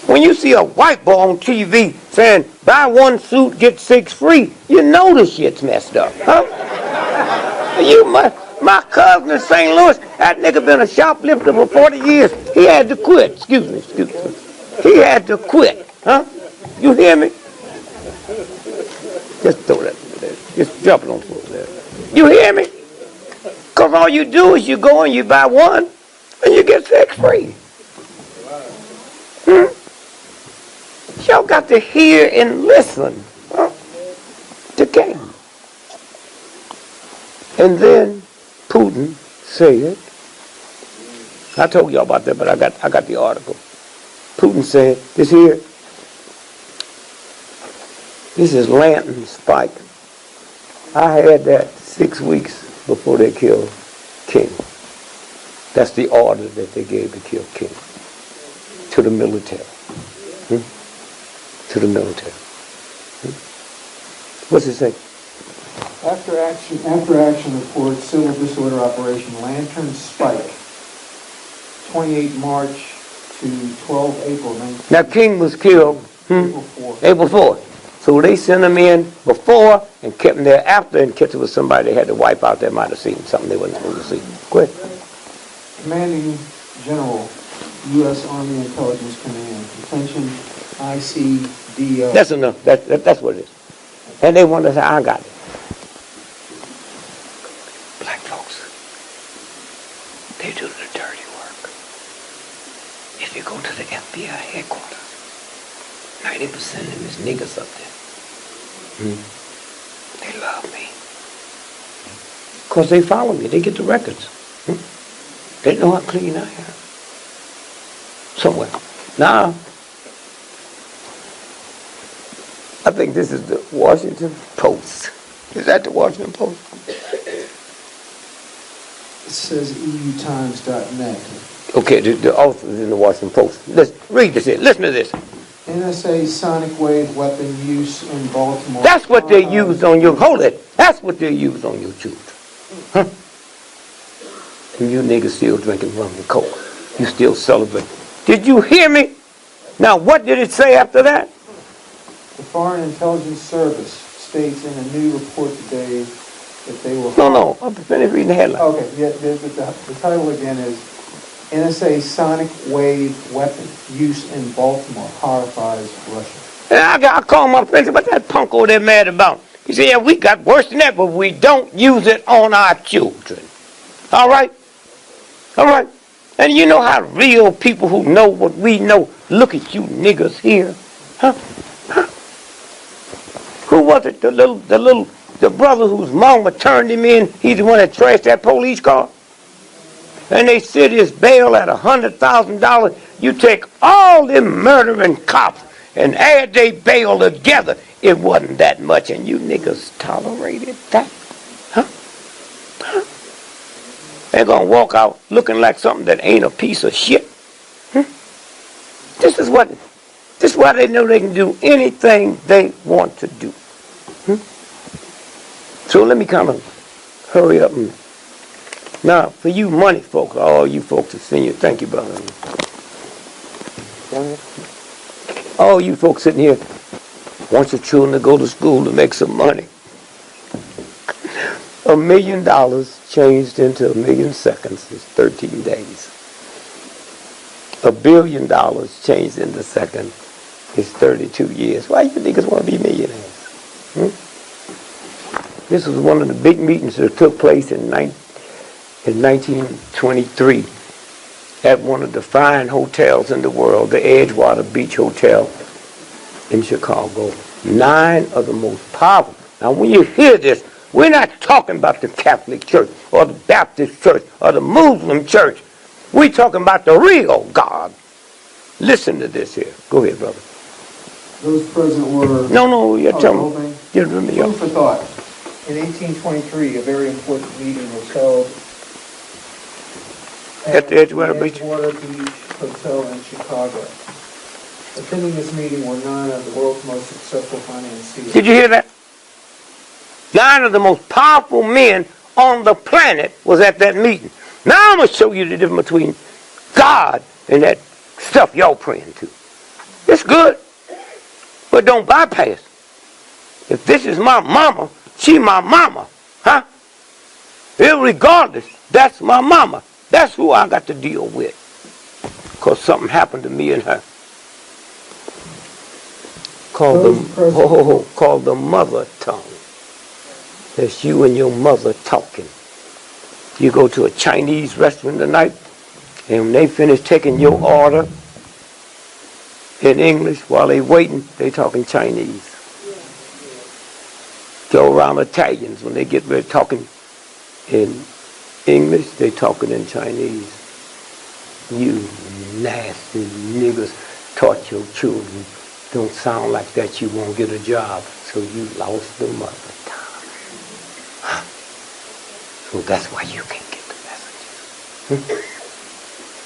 When you see a white boy on TV saying, buy one suit, get 6 free, you know the shit's messed up, huh? My cousin in St. Louis, that nigga been a shoplifter for 40 years. He had to quit. Excuse me. He had to quit, huh? You hear me? Just throw that over there. Just drop it on the floor there. You hear me? Because all you do is you go and you buy one and you get 6 free. Y'all got to hear and listen to game. And then Putin said, I told y'all about that, but I got the article. Putin said, this here, this is Lantern Spike. I had that 6 weeks before they killed King. That's the order that they gave to kill King. To the military. To the military. What's it say? After action report, civil disorder operation Lantern Spike, 28 March to 12 April 19. Now King was killed April 4th. April 4th. So they sent him in before and kept him there after, in case it was somebody they had to wipe out that might have seen something they wasn't supposed to see. Go ahead. Commanding General, U.S. Army Intelligence Command. Attention, ICDO. That's enough. That's what it is. And they want to say, I got it. Black folks, they do the dirty work. If you go to the FBI headquarters, 90% of them is niggas up there. They love me. Because they follow me. They get the records. They know how clean I am. Somewhere. Now, I think this is the Washington Post. Is that the Washington Post? It says eutimes.net. Okay, the author is in the Washington Post. Let's read this here. Listen to this. NSA sonic wave weapon use in Baltimore. That's what they used on your, hold it. That's what they used on your children. Huh? And you niggas still drinking rum and coke. You still celebrate. Did you hear me? Now, what did it say after that? The Foreign Intelligence Service states in a new report today that they will... No. I'm finished reading the headline. Okay, yeah, the title again is NSA sonic wave weapon use in Baltimore horrifies Russia. And I called my friend, but that punk over there mad about. He said, yeah, we got worse than that, but we don't use it on our children. All right? All right? And you know how real people who know what we know look at you niggas here? Huh? Who was it? The brother whose mama turned him in, he's the one that trashed that police car? And they sit his bail at $100,000. You take all them murdering cops and add they bail together. It wasn't that much, and you niggas tolerated that. Huh? They're going to walk out looking like something that ain't a piece of shit. This is why they know they can do anything they want to do. So let me kind of hurry up. Now, for you money folks, all you folks are senior, thank you, brother. All you folks sitting here want your children to go to school to make some money. $1 million changed into 1,000,000 seconds is 13 days. $1 billion changed into second is 32 years. Why you niggas want to be millionaires? This was one of the big meetings that took place in 1923 at one of the fine hotels in the world, the Edgewater Beach Hotel in Chicago. 9 of the most powerful. Now when you hear this, we're not talking about the Catholic Church or the Baptist Church or the Muslim Church. We're talking about the real God. Listen to this here. Go ahead, brother. Those present were... No, you're telling me. Food for thought. In 1823, a very important meeting was held at the Edgewater Beach Hotel in Chicago. Attending this meeting were 9 of the world's most successful financiers. Did you hear that? 9 of the most powerful men on the planet was at that meeting. Now I'm going to show you the difference between God and that stuff y'all praying to. It's good, but don't bypass. If this is my mama, she my mama, huh? Irregardless, that's my mama. That's who I got to deal with. Because something happened to me and her. Called the mother tongue. That's you and your mother talking. You go to a Chinese restaurant tonight, and when they finish taking your order in English, while they waiting, they talking Chinese. Go around Italians, when they get ready talking in English, they talking in Chinese. You nasty niggas taught your children, don't sound like that, you won't get a job. So you lost the mother tongue. So that's why you can't get the message.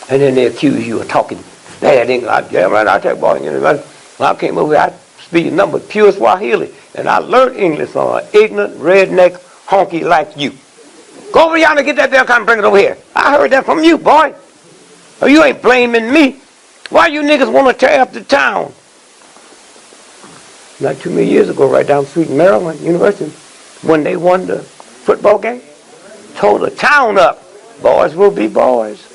And then they accuse you of talking bad English. I tell you, boy, when I came over here, I speak nothing but pure Swahili. And I learned English from an ignorant, redneck, honky like you. Go over yonder and get that there and bring it over here. I heard that from you, boy. Oh, you ain't blaming me. Why you niggas want to tear up the town? Not too many years ago, right down the street in Maryland University, when they won the football game, tore the town up. Boys will be boys.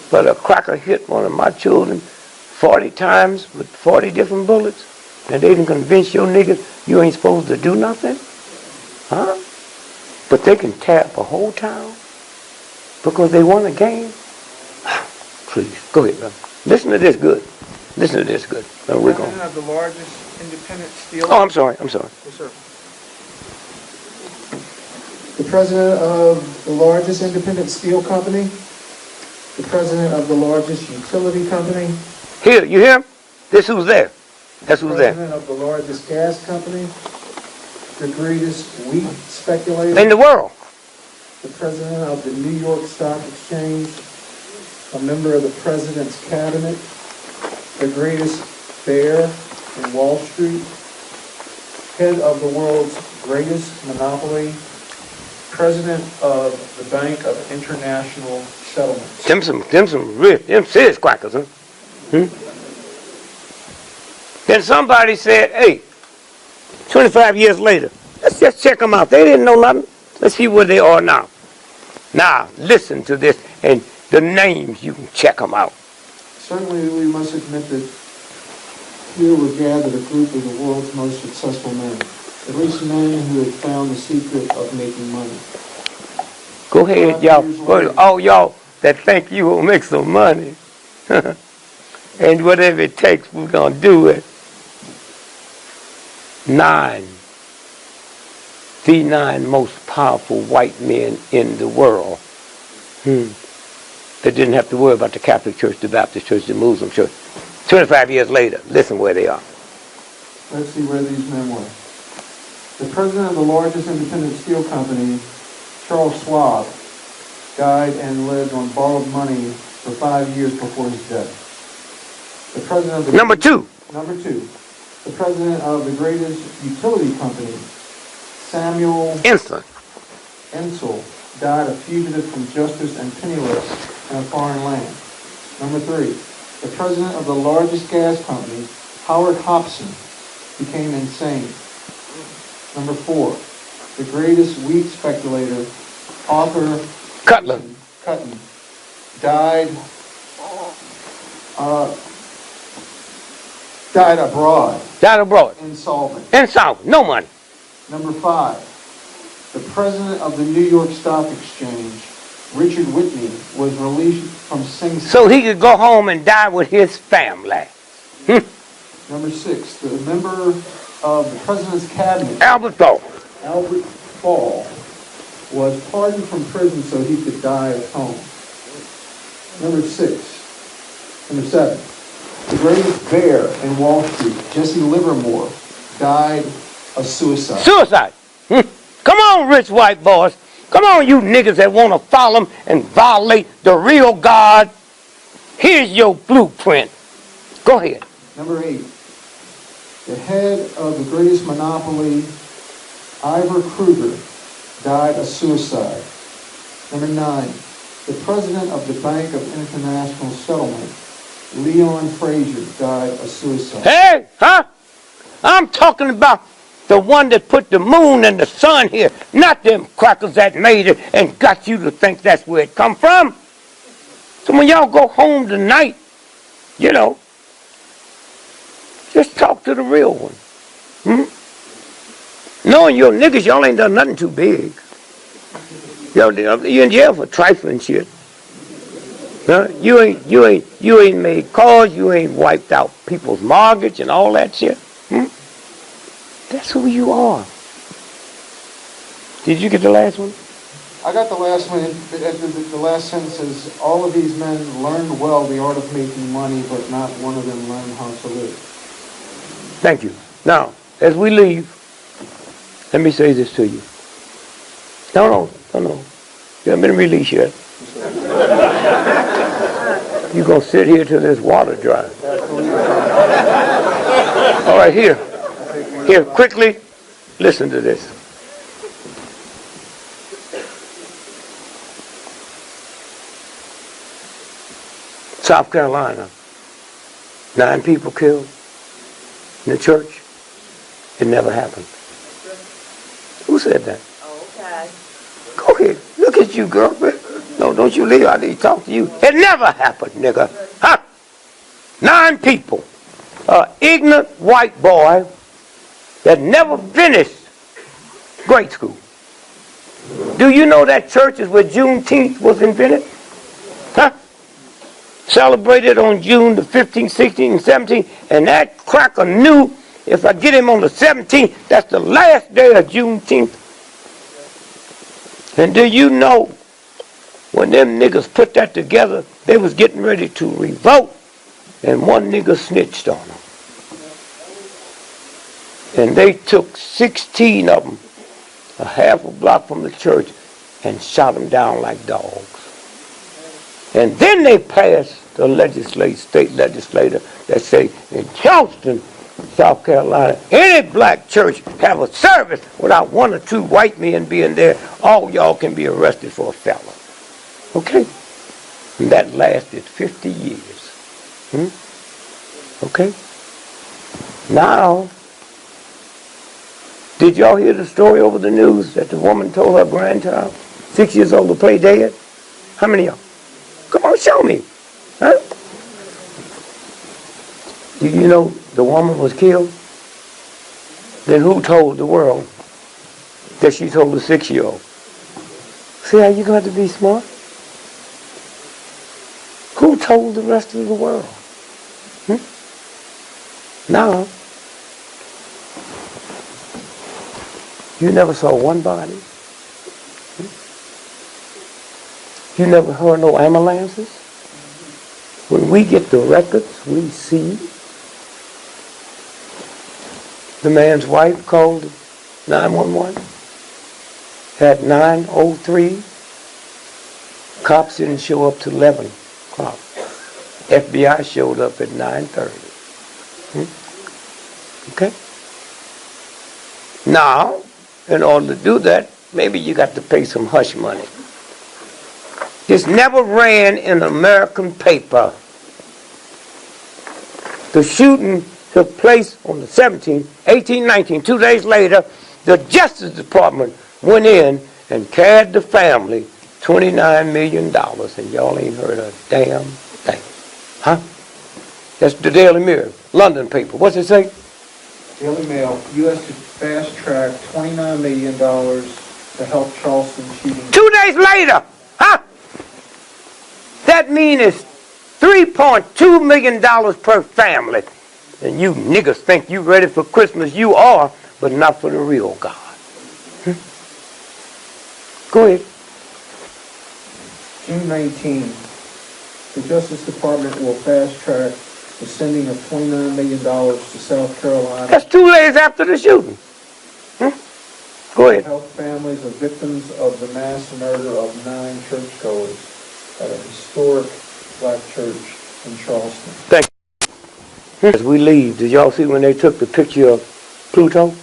But a cracker hit one of my children 40 times with 40 different bullets, and they didn't convince your niggas you ain't supposed to do nothing? Huh? But they can tear up a whole town because they won a game? Please, go ahead, brother. Listen to this good. Listen to this good. We're going. The largest independent steel... Oh, I'm sorry. Yes, sir. The president of the largest independent steel company, the president of the largest utility company. Here, you hear him? This who's there. That's who's there. The president of the largest gas company, the greatest wheat speculator. In the world. The president of the New York Stock Exchange, a member of the president's cabinet, the greatest bear in Wall Street, head of the world's greatest monopoly, president of the Bank of International Settlements. Them serious crackers, huh? Then somebody said, hey, 25 years later, let's just check them out. They didn't know nothing. Let's see where they are now. Now, listen to this, and the names, you can check them out. Certainly, we must admit that here were gathered a group of the world's most successful men, at least men who had found the secret of making money. Go ahead, y'all. All y'all that think you will make some money. And whatever it takes, we're going to do it. 9. The 9 most powerful white men in the world. That didn't have to worry about the Catholic Church, the Baptist Church, the Muslim Church. 25 years later, listen where they are. Let's see where these men were. The president of the largest independent steel company, Charles Schwab, died and lived on borrowed money for 5 years before his death. The president of the Number two. Number two, the president of the greatest utility company, Samuel Instant. Ensel, died a fugitive from justice and penniless in a foreign land. Number three, the president of the largest gas company, Howard Hobson, became insane. Number four, the greatest wheat speculator, Arthur Cutler. Cutton, died abroad, Died abroad. insolvent. In South. No money. Number five, the president of the New York Stock Exchange, Richard Whitney, was released from Sing Sing. So he could go home and die with his family. Number six, the member of the president's cabinet, Albert Fall. Albert Fall, was pardoned from prison so he could die at home. Number seven, the greatest bear in Wall Street, Jesse Livermore, died of suicide. Suicide. Come on, rich white boys. Come on, you niggas that want to follow them and violate the real God. Here's your blueprint. Go ahead. Number eight, the head of the greatest monopoly, Ivor Kruger, died of suicide. Number nine, the president of the Bank of International Settlement, Leon Fraser, died of suicide. Hey, huh? I'm talking about the one that put the moon and the sun here, not them crackers that made it and got you to think that's where it come from. So when y'all go home tonight, you know, just talk to the real one. Knowing your niggas, y'all ain't done nothing too big. You're in jail for trifling shit. You ain't made calls, you ain't wiped out people's mortgage and all that shit. That's who you are. Did you get the last one? I got the last one. The last sentence says, all of these men learned well the art of making money, but not one of them learned how to live. Thank you. Now, as we leave, let me say this to you. No. You haven't been released yet. You're going to sit here till this water dries. All right, here. Here, quickly, listen to this. South Carolina, 9 people killed in the church. It never happened. Who said that? Okay. Go ahead. Look at you, girl. No, don't you leave. I need to talk to you. It never happened, nigga. Huh? 9 people. Ignorant white boy that never finished grade school. Do you know that church is where Juneteenth was invented? Huh? Celebrated on June the 15th, 16th, and 17th, and that cracker knew if I get him on the 17th, that's the last day of Juneteenth. And do you know, when them niggas put that together, they was getting ready to revolt, and one nigga snitched on them. And they took 16 of them, a half a block from the church, and shot them down like dogs. And then they passed the state legislator that say, in Charleston, South Carolina, any black church have a service without 1 or 2 white men being there, all y'all can be arrested for a felon. Okay? And that lasted 50 years. Okay? Now, did y'all hear the story over the news that the woman told her grandchild, 6 years old, to play dead? How many of y'all? Come on, show me. Huh? Do you know the woman was killed? Then who told the world that she told the 6-year-old? See how you got to be smart? Who told the rest of the world? Now, you never saw one body. You never heard no ambulances. When we get the records, we see the man's wife called 911 at 9:03 Cops didn't show up till 11 o'clock. FBI showed up at 9:30. Okay? Now, in order to do that, maybe you got to pay some hush money. This never ran in American paper. The shooting took place on the 17th, 18, 19. 2 days later, the Justice Department went in and carried the family $29 million, and y'all ain't heard a damn thing. Huh? That's the Daily Mirror, London paper. What's it say? Daily Mail, U.S. to fast track $29 million to help Charleston shooting. 2 days later, huh? That means it's $3.2 million per family. And you niggas think you ready for Christmas. You are, but not for the real God. Go ahead. June 19, the Justice Department will fast track the sending of $29 million to South Carolina That's 2 days after the shooting. Go to ahead. help families of victims of the mass murder of 9 churchgoers at a historic black church in Charleston. Thank you. As we leave, did y'all see when they took the picture of Pluto?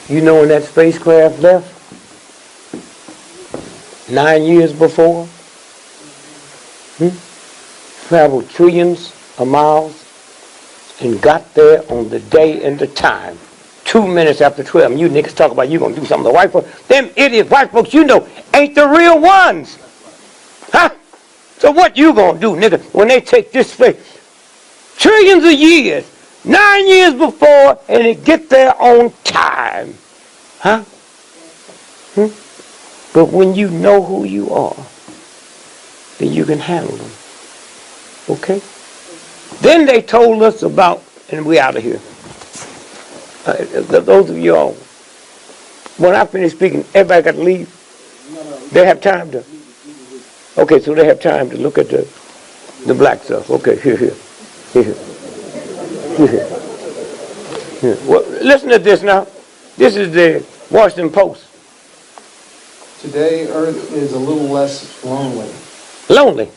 You know when that spacecraft left? 9 years before? Traveled trillions of miles and got there on the day and the time. 2 minutes after 12. And you niggas talk about you gonna do something to white folks. Them idiot white folks you know ain't the real ones. Huh? So what you gonna do, nigga, when they take this space? Trillions of years, 9 years before, and it get there on time. Huh? But when you know who you are, then you can handle them. Okay? Then they told us about, and we out of here. Those of y'all, when I finish speaking, everybody got to leave? They have time to. Okay, so they have time to look at the black stuff. Okay, here. Well, listen to this now. This is the Washington Post. Today, Earth is a little less lonely. Lonely.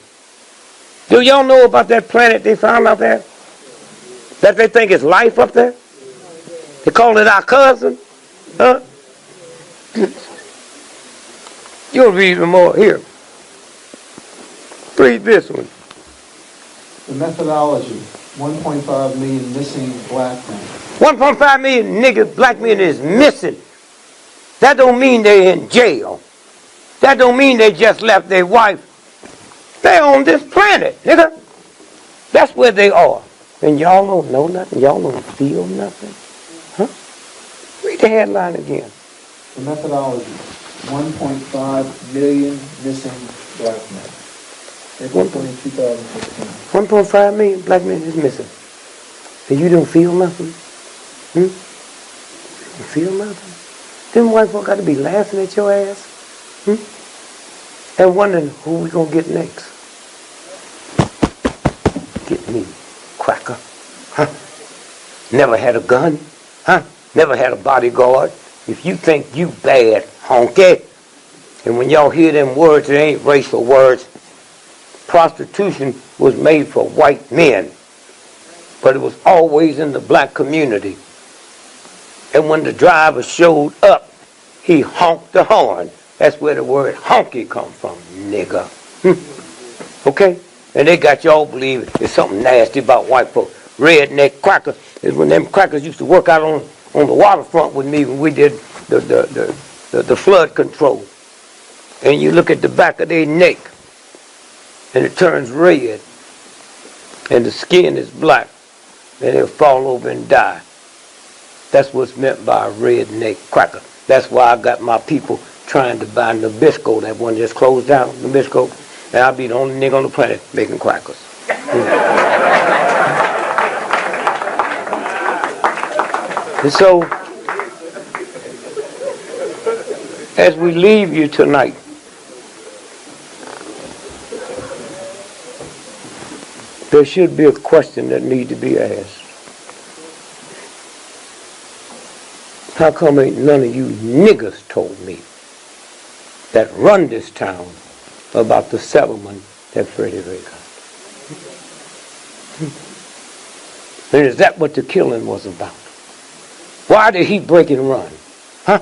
Do y'all know about that planet they found out there? That they think is life up there? They call it our cousin. Huh? You'll read more here. Read this one. The methodology, 1.5 million missing black men. 1.5 million niggas, black men is missing. That don't mean they're in jail. That don't mean they just left their wife. They're on this planet, nigga. That's where they are. And y'all don't know nothing. Y'all don't feel nothing. Huh? Read the headline again. The methodology, 1.5 million missing black men. April 20, 2015. 1.5 million black men is missing. And you don't feel nothing? You feel nothing? Them white folk got to be laughing at your ass? And wondering who we gonna get next. Get me, cracker. Huh? Never had a gun. Huh? Never had a bodyguard. If you think you bad, honky, and when y'all hear them words, it ain't racial words. Prostitution was made for white men, but it was always in the black community. And when the driver showed up, he honked the horn. That's where the word honky come from, nigga. Okay? And they got y'all believe there's something nasty about white folks. Redneck crackers is when them crackers used to work out on the waterfront with me when we did the flood control. And you look at the back of their neck, and it turns red, and the skin is black, and they'll fall over and die. That's what's meant by a redneck cracker. That's why I got my people trying to buy Nabisco, that one just closed down, Nabisco, and I'll be the only nigga on the planet making crackers. And so, as we leave you tonight, there should be a question that needs to be asked. How come ain't none of you niggas told me? that run this town about the settlement that Freddie Ray got. And is that what the killing was about? Why did he break and run? Huh?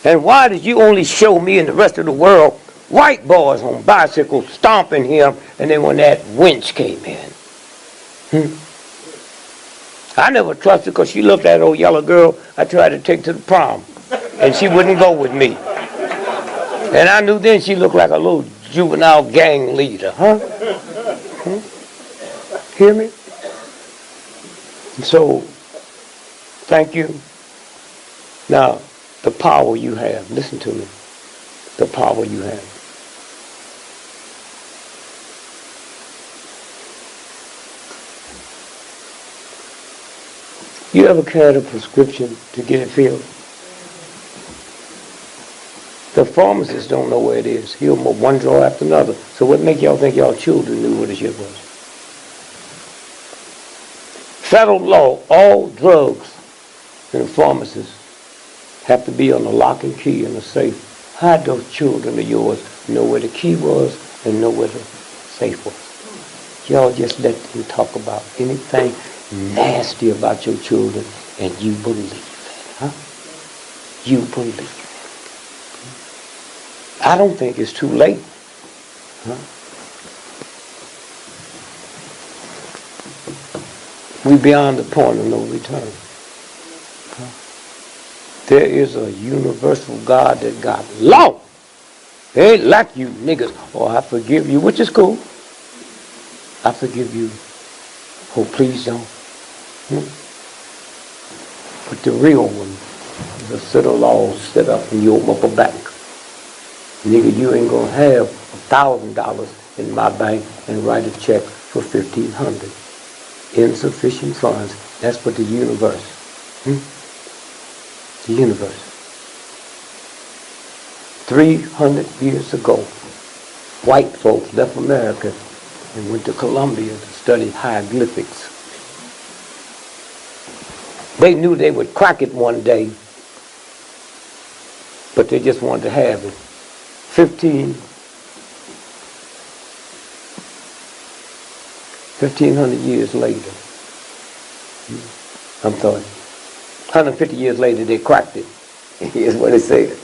And why did you only show me and the rest of the world white boys on bicycles stomping him, and then when that winch came in? I never trusted because she looked at that old yellow girl I tried to take to the prom, and she wouldn't go with me. And I knew then she looked like a little juvenile gang leader, huh? Hear me? So, thank you. Now, the power you have, listen to me, the power you have. You ever carried a prescription to get it filled? The pharmacist don't know where it is. He'll move one drawer after another. So what make y'all think y'all children knew what the shit was? Federal law, all drugs in a pharmacist have to be on a lock and key in a safe. How'd those children of yours know where the key was and know where the safe was? Y'all just let them talk about anything nasty about your children and you believe it, huh? You believe it. I don't think it's too late, huh? We're beyond the point of no return. Huh? There is a universal God that got law. They ain't like you niggas. Oh, I forgive you, which is cool. I forgive you. Oh, please don't. But the real one is a set of laws set up in your upper bank. Nigga, you ain't gonna have $1,000 in my bank and write a check for $1,500. Insufficient funds. That's what the universe. The universe. 300 years ago, white folks left America and went to Columbia to study hieroglyphics. They knew they would crack it one day, but they just wanted to have it. 1,500 years later, I'm sorry, 150 years later they cracked it. Here's what it said.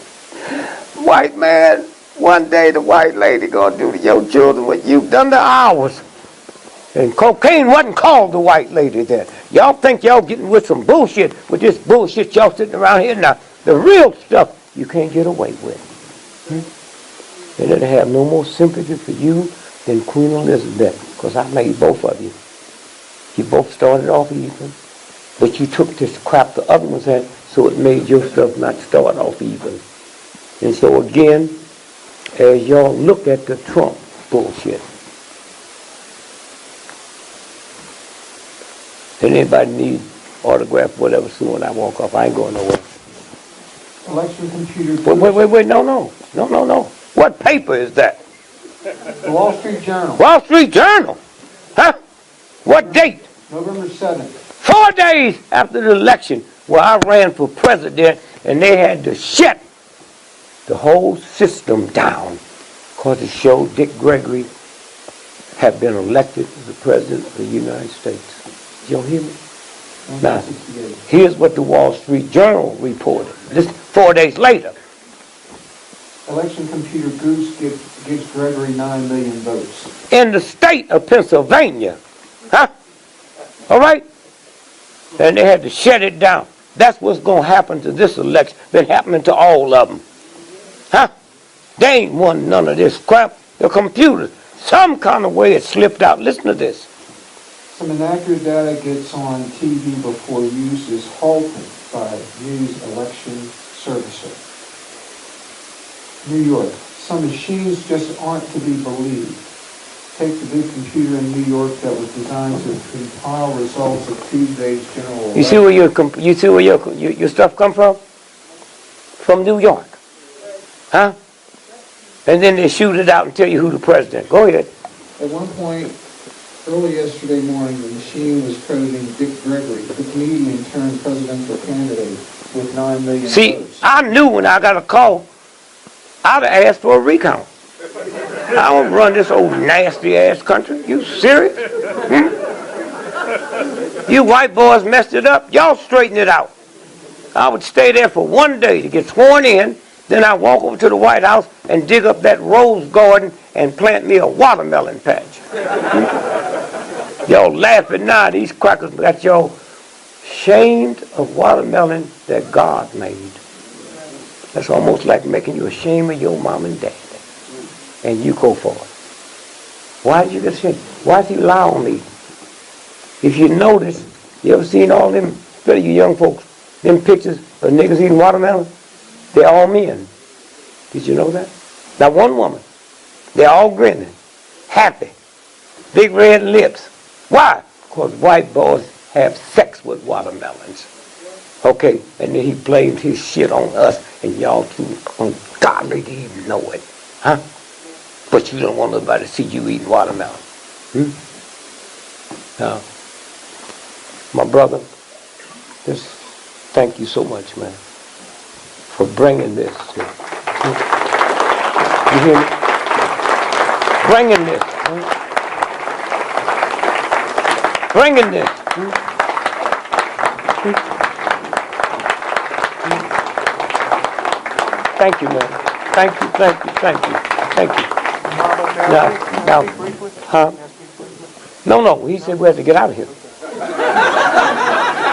White man, one day the white lady gonna do to your children what you've done to ours. And cocaine wasn't called the white lady then. Y'all think y'all getting with some bullshit with this bullshit y'all sitting around here now. The real stuff you can't get away with. And it'll have no more sympathy for you than Queen Elizabeth, because I made both of you. You both started off even, but you took this crap the other ones had, so it made your stuff not start off even. And so again, as y'all look at the Trump bullshit, and anybody need autograph, whatever, soon when I walk off, I ain't going nowhere. Election computer. Wait, no. What paper is that? The Wall Street Journal. Wall Street Journal? Huh? What date? November 7th. 4 days after the election where I ran for president and they had to shut the whole system down because it showed Dick Gregory had been elected as the president of the United States. Did y'all hear me? Now, here's what the Wall Street Journal reported. This 4 days later. Election computer Goose gives Gregory 9 million votes. In the state of Pennsylvania. Huh? All right? And they had to shut it down. That's what's going to happen to this election. Been happening to all of them. Huh? They ain't won none of this crap. The computers. Some kind of way it slipped out. Listen to this. Some inaccurate data gets on TV before use is halted by news election servicer. New York. Some machines just aren't to be believed. Take the big computer in New York that was designed to compile results of Tuesday's general election. You see where your stuff come from? From New York. Huh? And then they shoot it out and tell you who the president. Go ahead. At one point, early yesterday morning, the machine was crediting Dick Gregory, the comedian turned presidential candidate, with 9 million See, votes. I knew when I got a call I'd have asked for a recount. I don't run this old nasty ass country. You serious? You white boys messed it up. Y'all straighten it out. I would stay there for one day to get sworn in. Then I'd walk over to the White House and dig up that rose garden and plant me a watermelon patch. Y'all laughing now. These crackers got y'all ashamed of watermelon that God made. That's almost like making you ashamed of your mom and dad. And you go for it. Why did you get ashamed? Why did he lie on me? If you notice, you ever seen all them, especially you young folks, them pictures of niggas eating watermelon? They're all men. Did you know that? Not one woman. They're all grinning, happy, big red lips. Why? Because white boys have sex with watermelons. Okay, and then he blamed his shit on us, and y'all too ungodly to even know it. Huh? But you don't want nobody to see you eating watermelon. Now, my brother, just thank you so much, man, for bringing this. You hear me? Bringing this. Bringing this. Thank you, man. Thank you. Now, huh? No. He said we had to get out of here.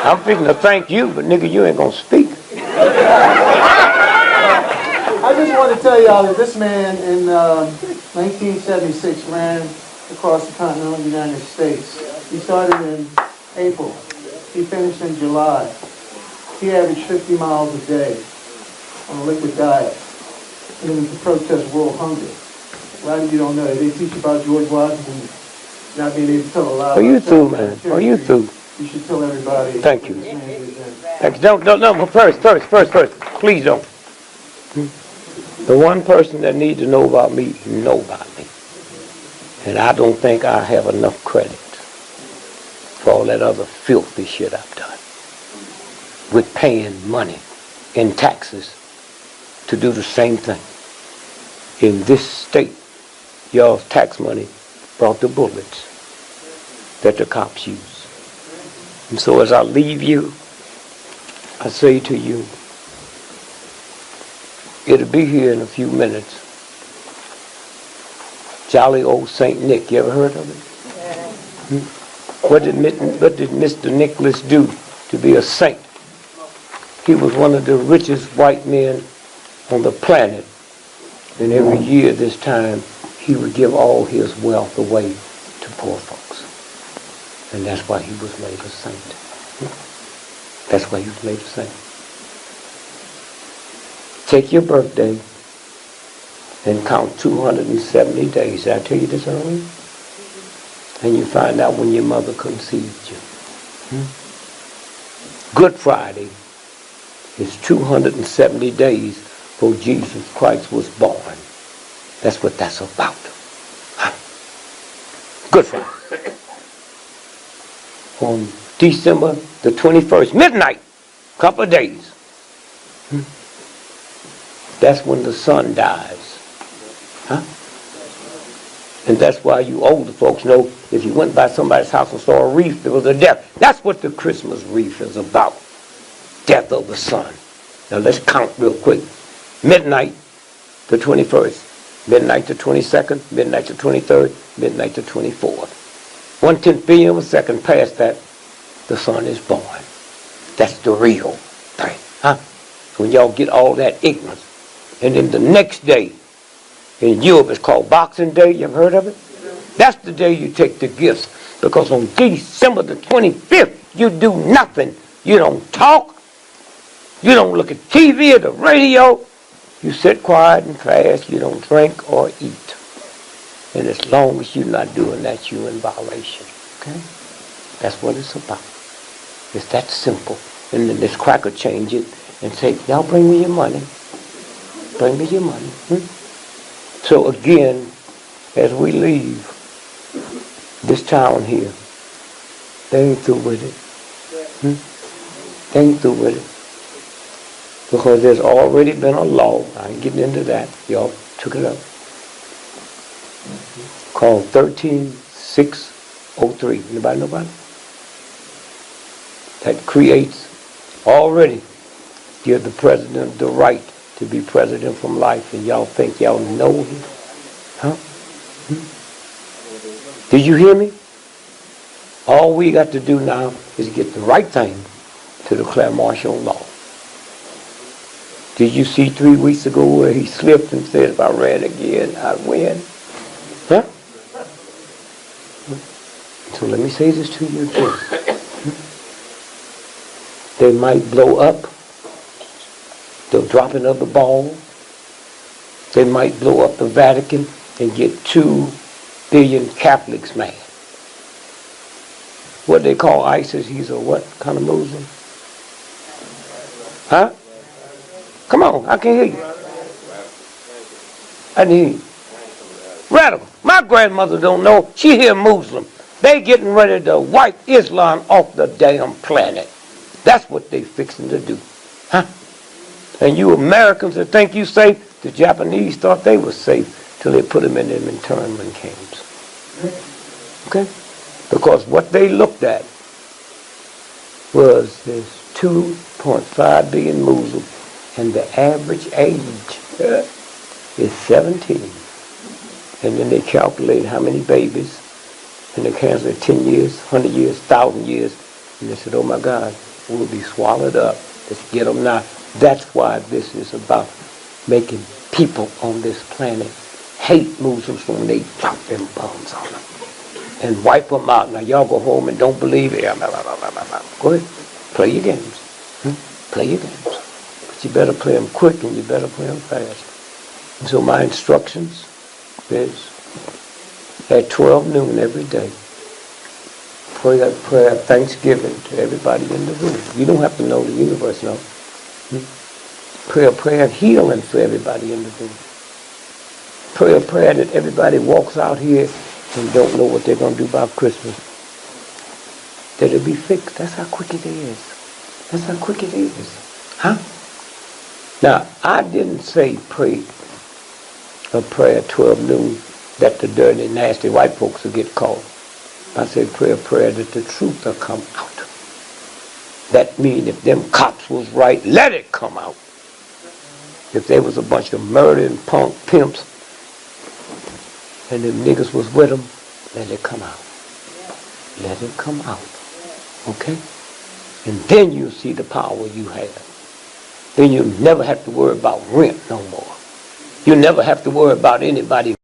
I'm fixing to thank you, but nigga, you ain't gonna speak. I just want to tell y'all that this man in 1976 ran across the continental United States. He started in April. He finished in July. He averaged 50 miles a day on a liquid diet. And it was to protest world hunger. A lot of you don't know that. They teach about George Washington not being able to tell a lie. Oh, you through, man. Oh, you through. You should tell everybody. Thank you. Thank you. No, first. Please don't. The one person that needs to know about me, know about me. And I don't think I have enough credit for all that other filthy shit I've done. With paying money in taxes to do the same thing. In this state, y'all's tax money brought the bullets that the cops use. And so as I leave you, I say to you, it'll be here in a few minutes. Jolly old St. Nick, you ever heard of it? Yeah. What did Mr. Nicholas do to be a saint? He was one of the richest white men on the planet. And every year this time, he would give all his wealth away to poor folks. And that's why he was made a saint. That's why he was made a saint. Take your birthday and count 270 days. Did I tell you this earlier? And you find out when your mother conceived you. Good Friday is 270 days before Jesus Christ was born. That's what that's about. Good Friday. On December the 21st, midnight, couple of days. That's when the sun dies. Huh? And that's why you older folks know if you went by somebody's house and saw a wreath, it was a death. That's what the Christmas wreath is about. Death of the sun. Now let's count real quick. Midnight the 21st, midnight the 22nd, midnight the 23rd, midnight the 24th. 1/10 billion of a second past that, the sun is born. That's the real thing. Huh? When y'all get all that ignorance. And then the next day, in Europe, it's called Boxing Day. You ever heard of it? That's the day you take the gifts. Because on December the 25th, you do nothing. You don't talk. You don't look at TV or the radio. You sit quiet and fast. You don't drink or eat. And as long as you're not doing that, you're in violation. Okay? That's what it's about. It's that simple. And then this cracker change it and say, y'all bring me your money. Bring me your money. So again, as we leave this town here, they ain't through with it. They ain't through with it. Because there's already been a law, I ain't getting into that, y'all took it up, called 13603. Anybody know about it? That creates, already give the president the right to be president from life, and y'all think y'all know him? Huh? Did you hear me? All we got to do now is get the right thing to declare martial law. Did you see 3 weeks ago where he slipped and said, if I ran again, I'd win? Huh? So let me say this to you again. They might blow up the dropping of the ball. They might blow up the Vatican and get 2 billion Catholics mad. What they call ISIS, he's a what kind of Muslim? Huh? Come on, I can't hear you. I didn't hear you. Radical. My grandmother don't know. She hear Muslim. They getting ready to wipe Islam off the damn planet. That's what they fixing to do. Huh? And you Americans that think you safe, the Japanese thought they were safe till they put them in them internment camps. Okay? Because what they looked at was this 2.5 billion Muslims, and the average age is 17. And then they calculate how many babies, and they calculate 10 years, 100 years, 1,000 years, and they said, oh my God, we'll be swallowed up. Let's get them now. That's why this is about making people on this planet hate Muslims when they drop them bombs on them and wipe them out. Now y'all go home and don't believe it. Go ahead, play your games. Play your games. But you better play them quick and you better play them fast. And so my instructions is at 12 noon every day, pray that prayer of thanksgiving to everybody in the room. You don't have to know the universe, no. Pray a prayer of healing for everybody in the room. Pray a prayer that everybody walks out here and don't know what they're going to do about Christmas. That it'll be fixed. That's how quick it is. That's how quick it is. Huh? Now, I didn't say pray a prayer at 12 noon that the dirty, nasty white folks will get caught. I said pray a prayer that the truth will come out. That means if them cops was right, let it come out. If there was a bunch of murdering punk pimps and them niggas was with them, let it come out. Let it come out. Okay? And then you'll see the power you have. Then you'll never have to worry about rent no more. You'll never have to worry about anybody